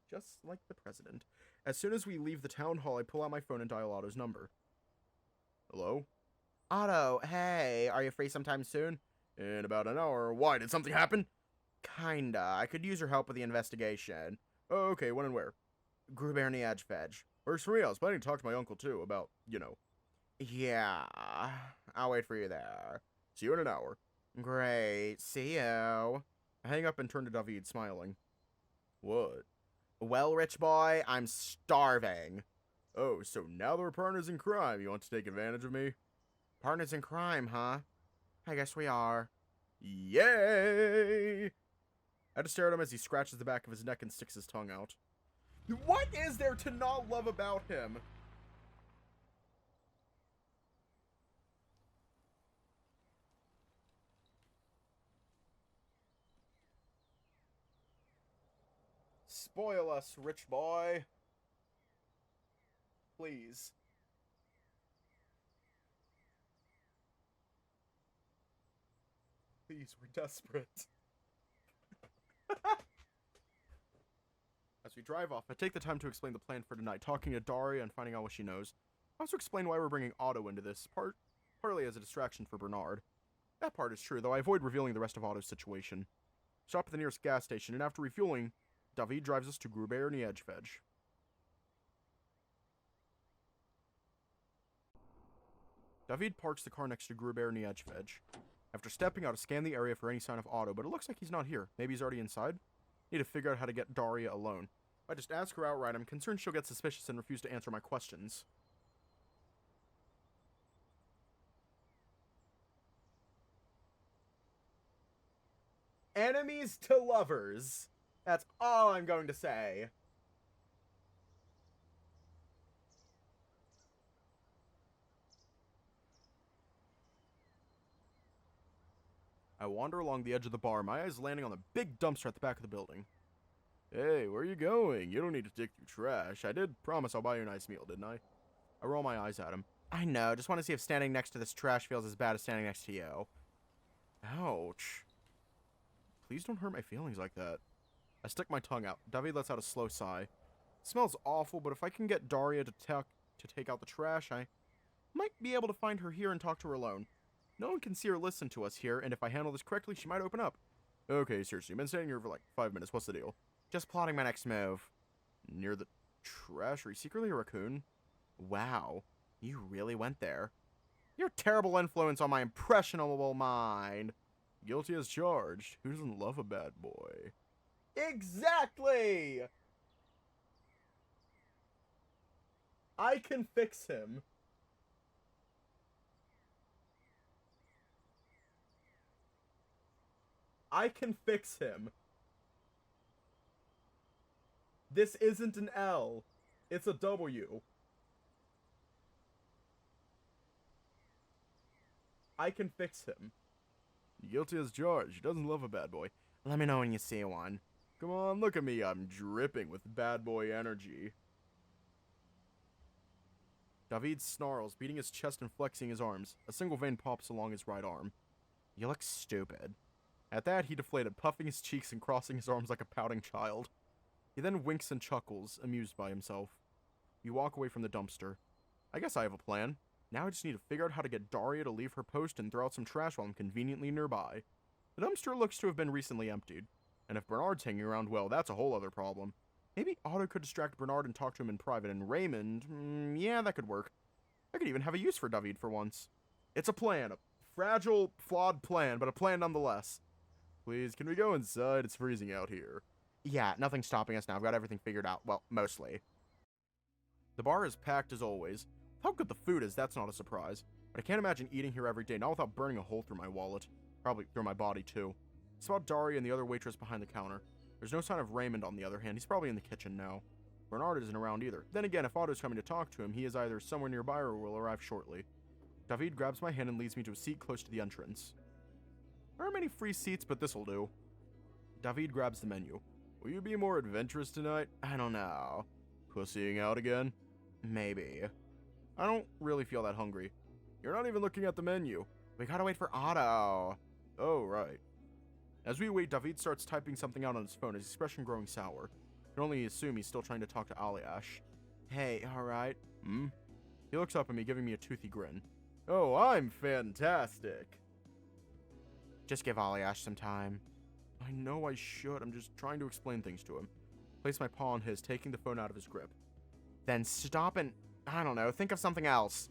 Speaker 1: Just like the president. As soon as we leave the town hall, I pull out my phone and dial Otto's number. Hello?
Speaker 2: Otto, hey, are you free sometime soon?
Speaker 1: In about an hour. Why, did something happen?
Speaker 2: Kinda. I could use your help with the investigation.
Speaker 1: Oh, okay, when and where?
Speaker 2: Gruberny Edgefedge.
Speaker 1: Works for me. I was planning to talk to my uncle, too, about, you know.
Speaker 2: Yeah, I'll wait for you there.
Speaker 1: See you in an hour.
Speaker 2: Great, see you.
Speaker 1: I hang up and turn to David, smiling. What?
Speaker 2: Well, rich boy, I'm starving.
Speaker 1: Oh, so now that we're partners in crime, you want to take advantage of me?
Speaker 2: Partners in crime, huh? I guess we are.
Speaker 1: Yay! I had to stare at him as he scratches the back of his neck and sticks his tongue out. What is there to not love about him? Spoil us, rich boy. Please. Please, we're desperate. As we drive off, I take the time to explain the plan for tonight, talking to Daria and finding out what she knows. I also explain why we're bringing Otto into this, partly as a distraction for Bernard. That part is true, though I avoid revealing the rest of Otto's situation. Stop at the nearest gas station, and after refueling, David drives us to Gruberny Edgefedge. David parks the car next to Gruberny Edgefedge. After stepping out, I scan the area for any sign of Otto, but it looks like he's not here. Maybe he's already inside? Need to figure out how to get Daria alone. If I just ask her outright, I'm concerned she'll get suspicious and refuse to answer my questions. Enemies to lovers. That's all I'm going to say. I wander along the edge of the bar, my eyes landing on the big dumpster at the back of the building. Hey, where are you going? You don't need to dig through trash. I did promise I'll buy you a nice meal, didn't I? I roll my eyes at him.
Speaker 2: I know, just want to see if standing next to this trash feels as bad as standing next to you.
Speaker 1: Ouch. Please don't hurt my feelings like that. I stick my tongue out. David lets out a slow sigh. It smells awful, but if I can get Daria to take out the trash, I might be able to find her here and talk to her alone. No one can see or listen to us here, and if I handle this correctly, she might open up. Okay, seriously, you've been standing here for like 5 minutes. What's the deal?
Speaker 2: Just plotting my next move.
Speaker 1: Near the trash? Are you secretly a raccoon?
Speaker 2: Wow, you really went there. You're a terrible influence on my impressionable mind.
Speaker 1: Guilty as charged. Who doesn't love a bad boy?
Speaker 2: Exactly!
Speaker 1: I can fix him. I can fix him. This isn't an L. It's a W. I can fix him. Guilty as charged. He doesn't love a bad boy.
Speaker 2: Let me know when you see one.
Speaker 1: Come on, look at me. I'm dripping with bad boy energy. David snarls, beating his chest and flexing his arms. A single vein pops along his right arm.
Speaker 2: You look stupid.
Speaker 1: At that, he deflated, puffing his cheeks and crossing his arms like a pouting child. He then winks and chuckles, amused by himself. You walk away from the dumpster. I guess I have a plan. Now I just need to figure out how to get Daria to leave her post and throw out some trash while I'm conveniently nearby. The dumpster looks to have been recently emptied. And if Bernard's hanging around, well, that's a whole other problem. Maybe Otto could distract Bernard and talk to him in private, and Raymond, yeah, that could work. I could even have a use for David for once. It's a plan. A fragile, flawed plan, but a plan nonetheless. Please, can we go inside? It's freezing out here.
Speaker 2: Yeah, nothing's stopping us now. I've got everything figured out. Well, mostly.
Speaker 1: The bar is packed as always. How good the food is, that's not a surprise. But I can't imagine eating here every day, not without burning a hole through my wallet. Probably through my body, too. I spot Daria and the other waitress behind the counter. There's no sign of Raymond, on the other hand. He's probably in the kitchen now. Bernard isn't around either. Then again, if Otto's coming to talk to him, he is either somewhere nearby or will arrive shortly. David grabs my hand and leads me to a seat close to the entrance. There aren't many free seats, but this'll do. David grabs the menu. Will you be more adventurous tonight?
Speaker 2: I don't know.
Speaker 1: Pussying out again?
Speaker 2: Maybe.
Speaker 1: I don't really feel that hungry. You're not even looking at the menu.
Speaker 2: We gotta wait for Otto.
Speaker 1: Oh, right. As we wait, David starts typing something out on his phone, his expression growing sour. I can only assume he's still trying to talk to Aliash.
Speaker 2: Hey, alright?
Speaker 1: He looks up at me, giving me a toothy grin. Oh, I'm fantastic.
Speaker 2: Just give Aliash some time.
Speaker 1: I know I should. I'm just trying to explain things to him. Place my paw on his, taking the phone out of his grip.
Speaker 2: Then stop and, I don't know, think of something else.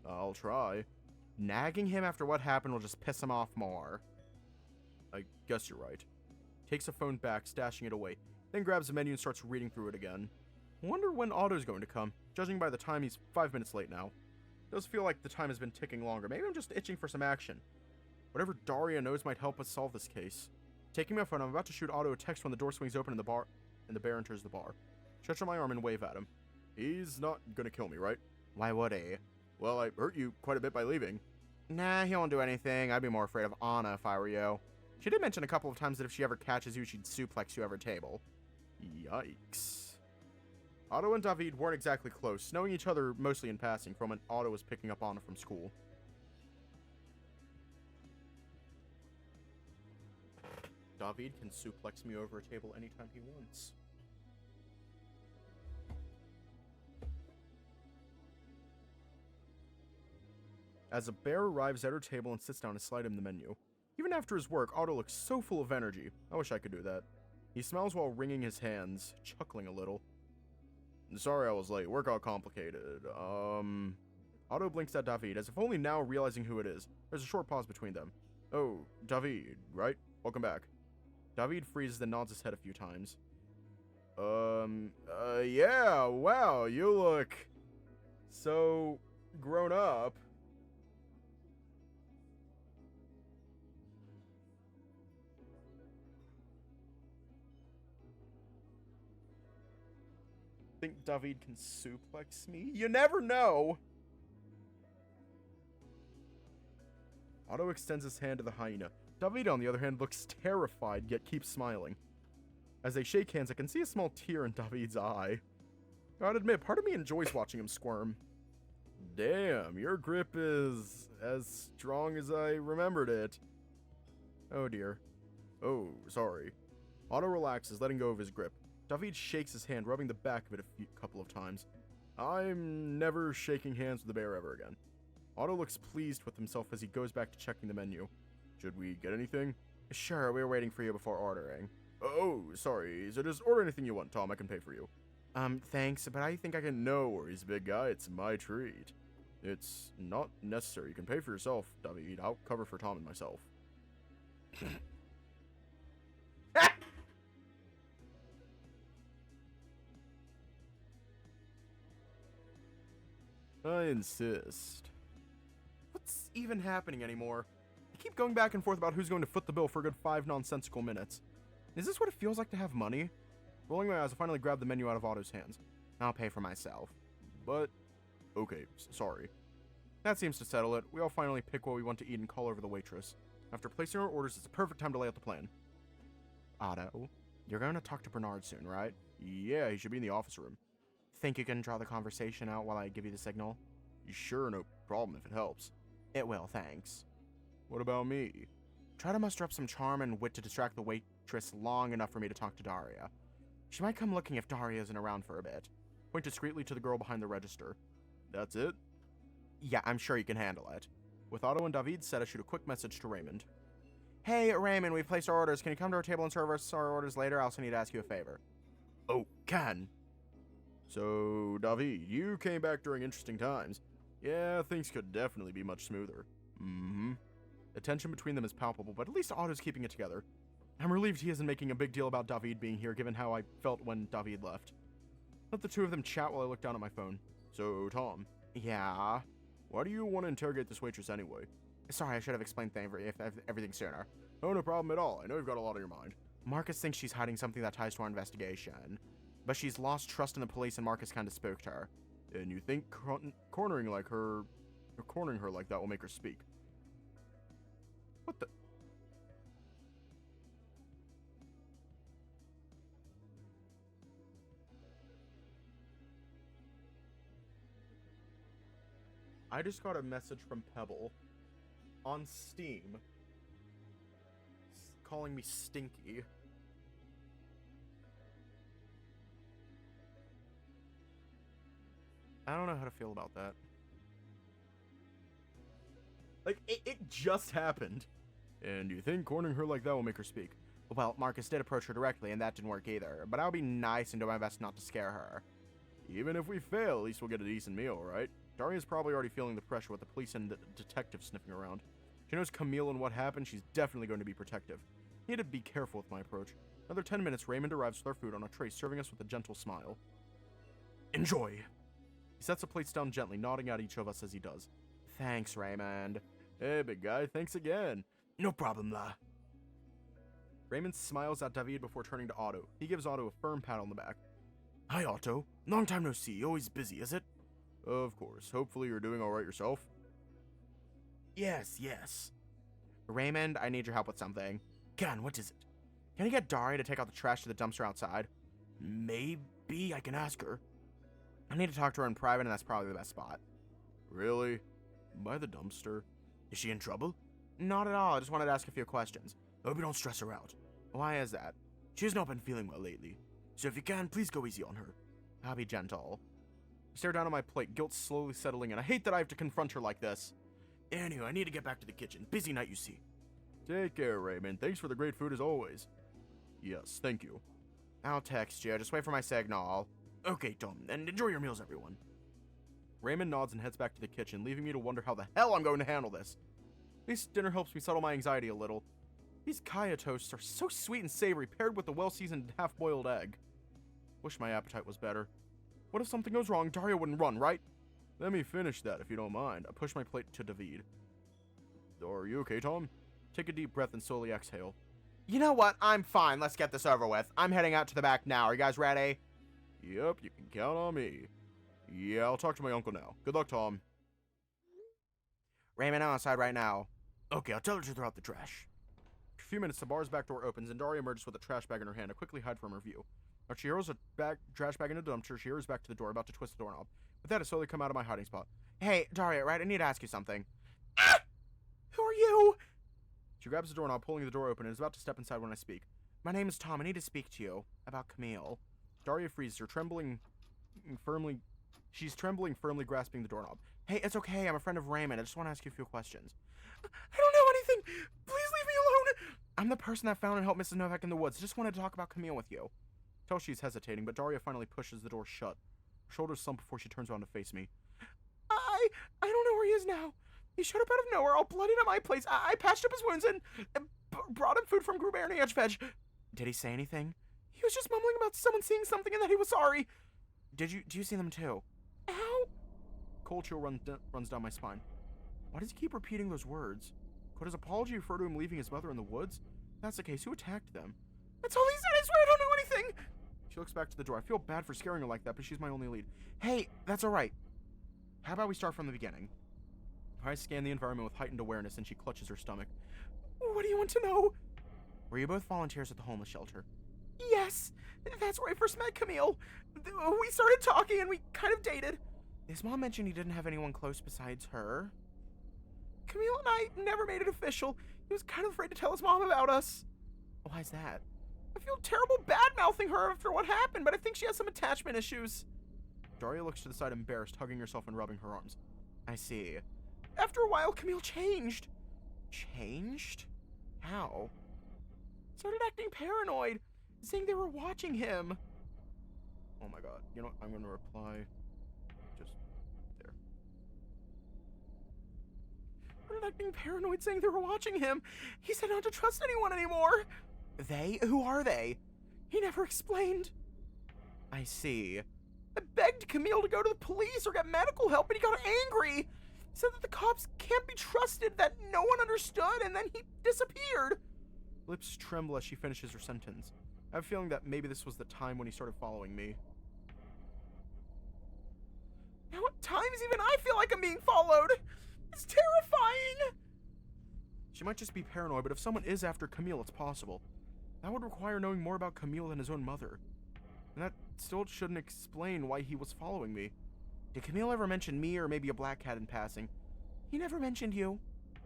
Speaker 1: I'll try.
Speaker 2: Nagging him after what happened will just piss him off more.
Speaker 1: I guess you're right. Takes the phone back, stashing it away, then grabs the menu and starts reading through it again. Wonder when Otto's going to come, judging by the time he's 5 minutes late now. Does feel like the time has been ticking longer. Maybe I'm just itching for some action. Whatever Daria knows might help us solve this case. Taking my phone, I'm about to shoot Otto a text when the door swings open in the bar, and the bear enters the bar. Stretch out my arm and wave at him. He's not gonna kill me, right?
Speaker 2: Why would he?
Speaker 1: Well, I hurt you quite a bit by leaving.
Speaker 2: Nah, he won't do anything. I'd be more afraid of Anna if I were you. She did mention a couple of times that if she ever catches you, she'd suplex you over a table.
Speaker 1: Yikes. Otto and David weren't exactly close, knowing each other mostly in passing from when Otto was picking up Anna from school. David can suplex me over a table anytime he wants. As a bear arrives at her table and sits down to slide him the menu. Even after his work, Otto looks so full of energy. I wish I could do that. He smiles while wringing his hands, chuckling a little. Sorry I was late. Work got complicated. Otto blinks at David, as if only now realizing who it is. There's a short pause between them. Oh, David, right? Welcome back. David freezes then nods his head a few times. Yeah, wow, you look so grown up. Think David can suplex me? You never know! Otto extends his hand to the hyena. David, on the other hand, looks terrified, yet keeps smiling. As they shake hands, I can see a small tear in David's eye. I'd admit, part of me enjoys watching him squirm. Damn, your grip is as strong as I remembered it. Oh dear. Oh, sorry. Otto relaxes, letting go of his grip. David shakes his hand, rubbing the back of it a couple of times. I'm never shaking hands with the bear ever again. Otto looks pleased with himself as he goes back to checking the menu. Should we get anything? Sure, we were waiting for you before ordering. Oh, sorry. So just order anything you want, Tom. I can pay for you.
Speaker 2: Thanks, but I think I can...
Speaker 1: No worries, big guy. It's my treat. It's not necessary. You can pay for yourself, David. I'll cover for Tom and myself. I insist. What's even happening anymore? I keep going back and forth about who's going to foot the bill for a good 5 nonsensical minutes. Is this what it feels like to have money? Rolling my eyes, I finally grab the menu out of Otto's hands. I'll pay for myself. But, okay, sorry. That seems to settle it. We all finally pick what we want to eat and call over the waitress. After placing our orders, it's a perfect time to lay out the plan. Otto, you're going to talk to Bernard soon, right? Yeah, he should be in the office room. Think you can draw the conversation out while I give you the signal? Sure, no problem if it helps. It will, thanks. What about me? Try to muster up some charm and wit to distract the waitress long enough for me to talk to Daria. She might come looking if Daria isn't around for a bit. Point discreetly to the girl behind the register. That's it? Yeah, I'm sure you can handle it. With Otto and David set, I shoot a quick message to Raymond. Hey, Raymond, we've placed our orders. Can you come to our table and serve us our orders later? I also need to ask you a favor. Oh, can. So, David, you came back during interesting times. Yeah, things could definitely be much smoother. Mm-hmm. The tension between them is palpable, but at least Otto's keeping it together. I'm relieved he isn't making a big deal about David being here, given how I felt when David left. Let the two of them chat while I look down at my phone. So, Tom. Yeah? Why do you want to interrogate this waitress anyway? Sorry, I should have explained everything sooner. Oh, no problem at all. I know you've got a lot on your mind. Marcus thinks she's hiding something that ties to our investigation. But she's lost trust in the police and Marcus kind of spooked her. And you think cornering her like that will make her speak? What the... I just got a message from Pebble on Steam calling me stinky. I don't know how to feel about that. Like, it just happened. And you think cornering her like that will make her speak? Well, Marcus did approach her directly, and that didn't work either. But I'll be nice and do my best not to scare her. Even if we fail, at least we'll get a decent meal, right? Daria's probably already feeling the pressure with the police and the detective sniffing around. She knows Camille and what happened. She's definitely going to be protective. Need to be careful with my approach. Another 10 minutes, Raymond arrives with our food on a tray, serving us with a gentle smile. Enjoy! He sets the plates down gently, nodding at each of us as he does. Thanks, Raymond. Hey, big guy, thanks again. No problem, la. Raymond smiles at David before turning to Otto. He gives Otto a firm pat on the back. Hi, Otto. Long time no see. Always busy, is it? Of course. Hopefully you're doing alright yourself. Yes. Raymond, I need your help with something. Can, what is it? Can you get Daria to take out the trash to the dumpster outside? Maybe I can ask her. I need to talk to her in private, and that's probably the best spot. Really? By the dumpster? Is she in trouble? Not at all. I just wanted to ask a few questions. Hope you don't stress her out. Why is that? She has not been feeling well lately. So if you can, please go easy on her. I'll be gentle. I stare down at my plate, guilt slowly settling in. I hate that I have to confront her like this. Anyway, I need to get back to the kitchen. Busy night, you see. Take care, Raymond. Thanks for the great food as always. Yes, thank you. I'll text you. Just wait for my signal. Okay, Tom, and enjoy your meals, everyone. Raymond nods and heads back to the kitchen, leaving me to wonder how the hell I'm going to handle this. At least dinner helps me settle my anxiety a little. These kaya toasts are so sweet and savory, paired with the well-seasoned half-boiled egg. Wish my appetite was better. What if something goes wrong? Daria wouldn't run, right? Let me finish that, if you don't mind. I push my plate to David. Are you okay, Tom? Take a deep breath and slowly exhale. You know what? I'm fine. Let's get this over with. I'm heading out to the back now. Are you guys ready? Yep, you can count on me. Yeah, I'll talk to my uncle now. Good luck, Tom. Raymond, I'm outside right now. Okay, I'll tell her to throw out the trash. For a few minutes, the bar's back door opens, and Daria emerges with a trash bag in her hand. I quickly hide from her view. As she hurls a trash bag into the dumpster, she hurries back to the door, about to twist the doorknob. With that, I slowly come out of my hiding spot. Hey, Daria, right? I need to ask you something. Ah! Who are you? She grabs the doorknob, pulling the door open, and is about to step inside when I speak. My name is Tom. I need to speak to you about Camille. Daria freezes her, She's trembling, firmly grasping the doorknob. Hey, it's okay. I'm a friend of Raymond. I just want to ask you a few questions. I don't know anything. Please leave me alone. I'm the person that found and helped Mrs. Novak in the woods. I just wanted to talk about Camille with you. Tell she's hesitating, but Daria finally pushes the door shut. Her shoulders slump before she turns around to face me. I don't know where he is now. He showed up out of nowhere, all bloodied at my place. I patched up his wounds and brought him food from Gruber and Edgeveg. Did he say anything? He was just mumbling about someone seeing something and that he was sorry. Do you see them too? Ow! cold chill runs down my spine. Why does he keep repeating those words? Could his apology refer to him leaving his mother in the woods? If that's the case, who attacked them? That's all he said, I swear I don't know anything! She looks back to the door. I feel bad for scaring her like that, but she's my only lead. Hey, that's alright. How about we start from the beginning? I scan the environment with heightened awareness, and she clutches her stomach. What do you want to know? Were you both volunteers at the homeless shelter? Yes! That's where I first met Camille. We started talking and we kind of dated. His mom mentioned he didn't have anyone close besides her. Camille and I never made it official. He was kind of afraid to tell his mom about us. Why's that? I feel terrible bad-mouthing her after what happened, but I think she has some attachment issues. Daria looks to the side embarrassed, hugging herself and rubbing her arms. I see. After a while, Camille changed. Changed? How? Started acting paranoid, saying they were watching him. Oh my god. You know what? I'm going to reply. Just there. Started acting paranoid, saying they were watching him. He said not to trust anyone anymore. They? Who are they? He never explained. I see. I begged Camille to go to the police or get medical help, but he got angry. He said that the cops can't be trusted, that no one understood, and then he disappeared. Lips tremble as she finishes her sentence. I have a feeling that maybe this was the time when he started following me. Now at times even I feel like I'm being followed. It's terrifying. She might just be paranoid, but if someone is after Camille, it's possible. That would require knowing more about Camille than his own mother. And that still shouldn't explain why he was following me. Did Camille ever mention me or maybe a black cat in passing? He never mentioned you.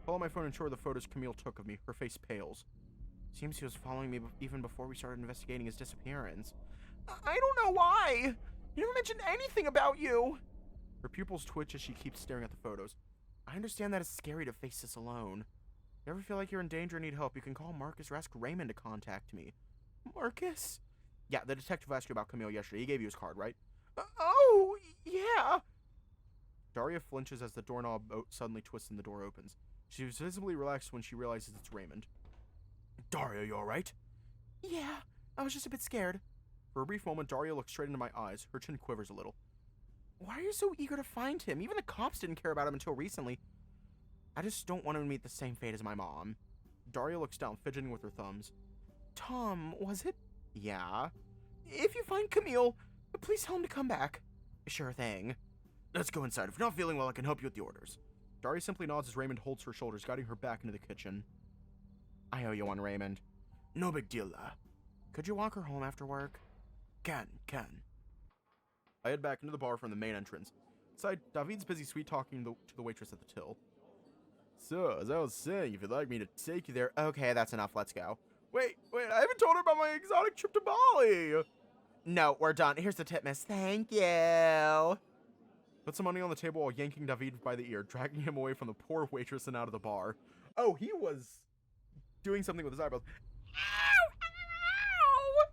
Speaker 1: Pull out my phone and show her the photos Camille took of me. Her face pales. Seems he was following me even before we started investigating his disappearance. I don't know why. He never mentioned anything about you. Her pupils twitch as she keeps staring at the photos. I understand that it's scary to face this alone. If you ever feel like you're in danger and need help, you can call Marcus or ask Raymond to contact me. Marcus? Yeah, the detective asked you about Camille yesterday. He gave you his card, right? Oh, yeah. Daria flinches as the doorknob suddenly twists and the door opens. She was visibly relaxed when she realizes it's Raymond. Daria, you alright? Yeah, I was just a bit scared. For a brief moment, Daria looks straight into my eyes. Her chin quivers a little. Why are you so eager to find him? Even the cops didn't care about him until recently. I just don't want him to meet the same fate as my mom. Daria looks down, fidgeting with her thumbs. Tom, was it? Yeah. If you find Camille, please tell him to come back. Sure thing. Let's go inside. If you're not feeling well, I can help you with the orders. Daria simply nods as Raymond holds her shoulders, guiding her back into the kitchen. I owe you one, Raymond. No big deal, Could you walk her home after work? Can. I head back into the bar from the main entrance. Inside, David's busy sweet-talking to the waitress at the till. So, as I was saying, if you'd like me to take you there... Okay, that's enough. Let's go. Wait, I haven't told her about my exotic trip to Bali. No, we're done. Here's the tip, miss. Thank you. Put some money on the table while yanking David by the ear, dragging him away from the poor waitress and out of the bar. Oh, he was doing something with his eyebrows. Ow! Ow!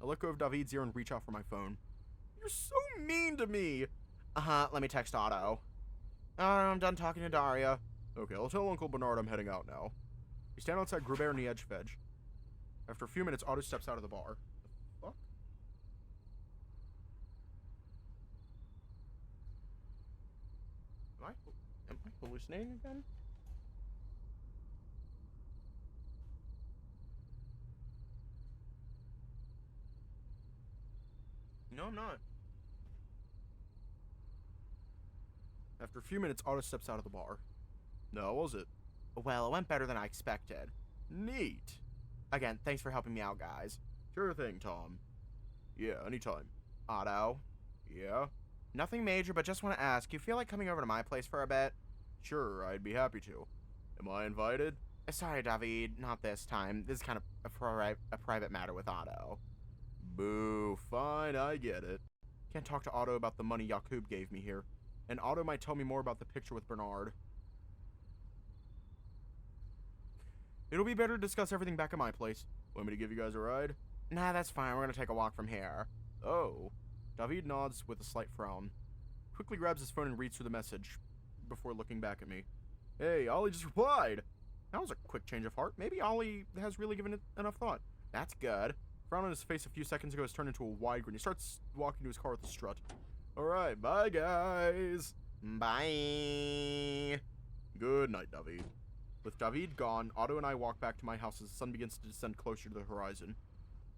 Speaker 1: I let go of David's ear and reach out for my phone. You're so mean to me. Let me text Otto. I'm done talking to Daria. Okay, I'll tell Uncle Bernard I'm heading out now. We stand outside Grubert and the Edge Veg. After a few minutes, Otto steps out of the bar. The fuck? Am I hallucinating again? No, I'm not. After a few minutes, Otto steps out of the bar. No, how was it? Well, it went better than I expected. Neat. Again, thanks for helping me out, guys. Sure thing, Tom. Yeah, anytime. Otto? Yeah? Nothing major, but just want to ask, you feel like coming over to my place for a bit? Sure, I'd be happy to. Am I invited? Sorry, David, not this time. This is kind of a private matter with Otto. Boo, fine, I get it. Can't talk to Otto about the money Jakub gave me here. And Otto might tell me more about the picture with Bernard. It'll be better to discuss everything back at my place. Want me to give you guys a ride? Nah, that's fine. We're gonna take a walk from here. Oh. David nods with a slight frown. Quickly grabs his phone and reads through the message before looking back at me. Hey, Ollie just replied. That was a quick change of heart. Maybe Ollie has really given it enough thought. That's good. Frown on his face a few seconds ago has turned into a wide grin. He starts walking to his car with a strut. Alright, bye guys.
Speaker 2: Bye.
Speaker 1: Good night, David. With David gone, Otto and I walk back to my house as the sun begins to descend closer to the horizon.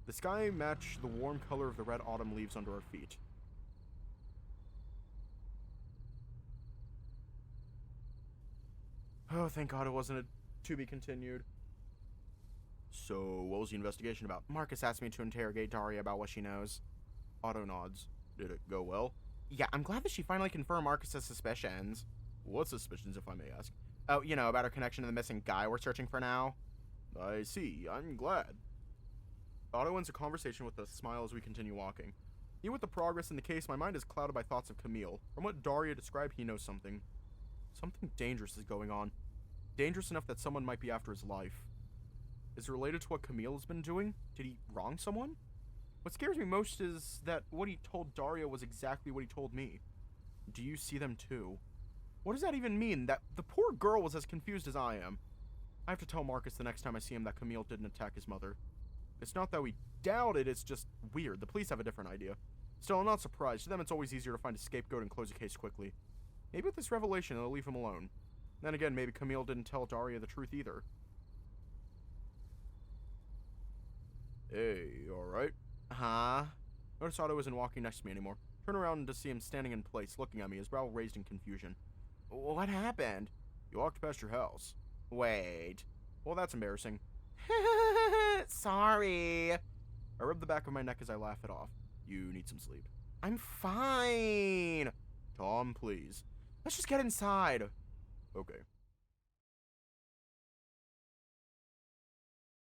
Speaker 1: The sky matched the warm color of the red autumn leaves under our feet. Oh, thank God it wasn't a to be continued. So, what was the investigation about?
Speaker 2: Marcus asked me to interrogate Daria about what she knows.
Speaker 1: Otto nods. Did it go well?
Speaker 2: Yeah, I'm glad that she finally confirmed Marcus's suspicions.
Speaker 1: What suspicions, if I may ask?
Speaker 2: Oh, you know, about her connection to the missing guy we're searching for now.
Speaker 1: I see. I'm glad. Otto ends a conversation with a smile as we continue walking. Even with the progress in the case, my mind is clouded by thoughts of Camille. From what Daria described, he knows something. Something dangerous is going on. Dangerous enough that someone might be after his life. Is it related to what Camille has been doing? Did he wrong someone? What scares me most is that what he told Daria was exactly what he told me. Do you see them too? What does that even mean? That the poor girl was as confused as I am. I have to tell Marcus the next time I see him that Camille didn't attack his mother. It's not that we doubt it, it's just weird. The police have a different idea. Still, I'm not surprised. To them, it's always easier to find a scapegoat and close a case quickly. Maybe with this revelation, they'll leave him alone. Then again, maybe Camille didn't tell Daria the truth either. Hey, alright?
Speaker 2: Huh?
Speaker 1: Notice Otto isn't walking next to me anymore. Turn around to see him standing in place, looking at me, his brow raised in confusion.
Speaker 2: What happened?
Speaker 1: You walked past your house.
Speaker 2: Wait.
Speaker 1: Well, that's embarrassing.
Speaker 2: Sorry.
Speaker 1: I rub the back of my neck as I laugh it off. You need some sleep.
Speaker 2: I'm fine.
Speaker 1: Tom, please.
Speaker 2: Let's just get inside.
Speaker 1: Okay.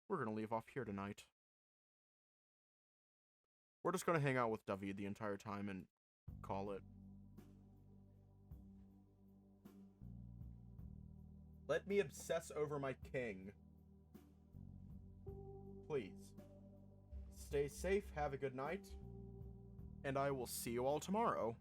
Speaker 1: We're gonna leave off here tonight. We're just gonna hang out with David the entire time and call it. Let me obsess over my king. Please. Stay safe, have a good night, and I will see you all tomorrow.